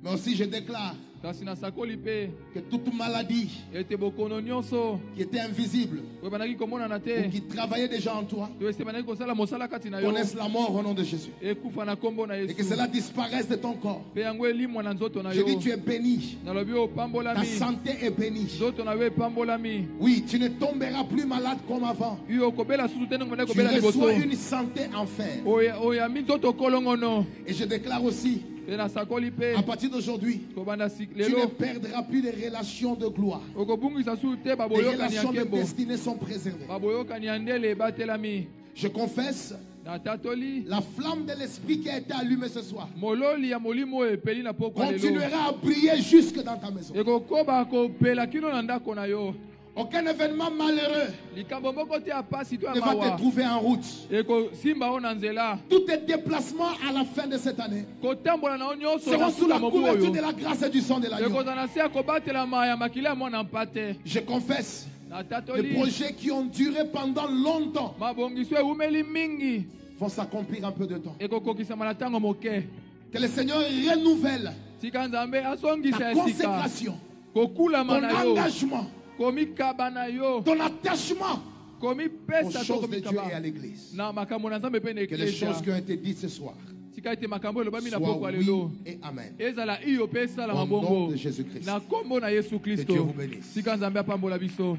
Mais aussi je déclare Kasi nasakoli mpe que toute maladie ete bokono nyonso qui était invisible oyo bandaki komonana ou te qui travaillait déjà en toi to ese bandaki kosala mosala kati na yo connaisse la mort au nom de Jésus. ekufa na kombo na Et que Yesu cela disparaisse de ton corps. mpe yango elimwa na nzoto na Je yo. dis tu es béni. Nalobi oyo Ta opambolami santé est bénie. nzoto na yo epambolami Oui, tu ne tomberas plus malade comme avant. yo okobela susu te ndenge bandaki Tu kobela liboso reçois une santé en fer. oyami nzoto kolongono. Et je déclare aussi, Mpe nasakoli mpe à partir d'aujourd'hui, kobanda tu ne lelo perdras plus les relations de gloire. okobungisa susu te Les baboyokani ya relations de nkembo destinée sont préservées. baboyokani ya ndele ebatelami. Je confesse Natatoli la flamme de l'esprit qui a été allumée ce soir mololi ya molimo oyo epeli na pokwa lelo continuera à briller jusque dans ta maison. ekokoba kopela kino na ndako na yo. Aucun événement malheureux Likambo moko te ya pasi to ya ne va te mawa trouver en route. ekosimba yo na nzela. Tous tes déplacements à la fin de cette année kotambola na yo nyonso seront na sous la suka mobu couverture oyo de la grâce et du sang de l'agneau. ekozala na se ya kobatelama ya makila ya mwana mpate. Je confesse les Natatoli projets qui ont duré pendant longtemps mabongiso ewumeli mingi vont s'accomplir un peu de temps. ekokokisama na ntango moke. Que le Seigneur renouvelle Tika nzambe asongisa ta ya sika consécration, kokulama ton na yo engagement, komikaba na yo ton attachement aux komipesa to choses de Dieu et à komikaba l'église. na makambo na nzambe mpe na Que les eklesia. choses qui ont été dites ce soir Tika ete makambo elobami na soient pokwa oui lelo et amen. ezala iyo mpe esala Au nom mabongo de Jésus-Christ. na kombo na Yesu Que Dieu Kristo. vous bénisse. Tika nzambe apambola biso.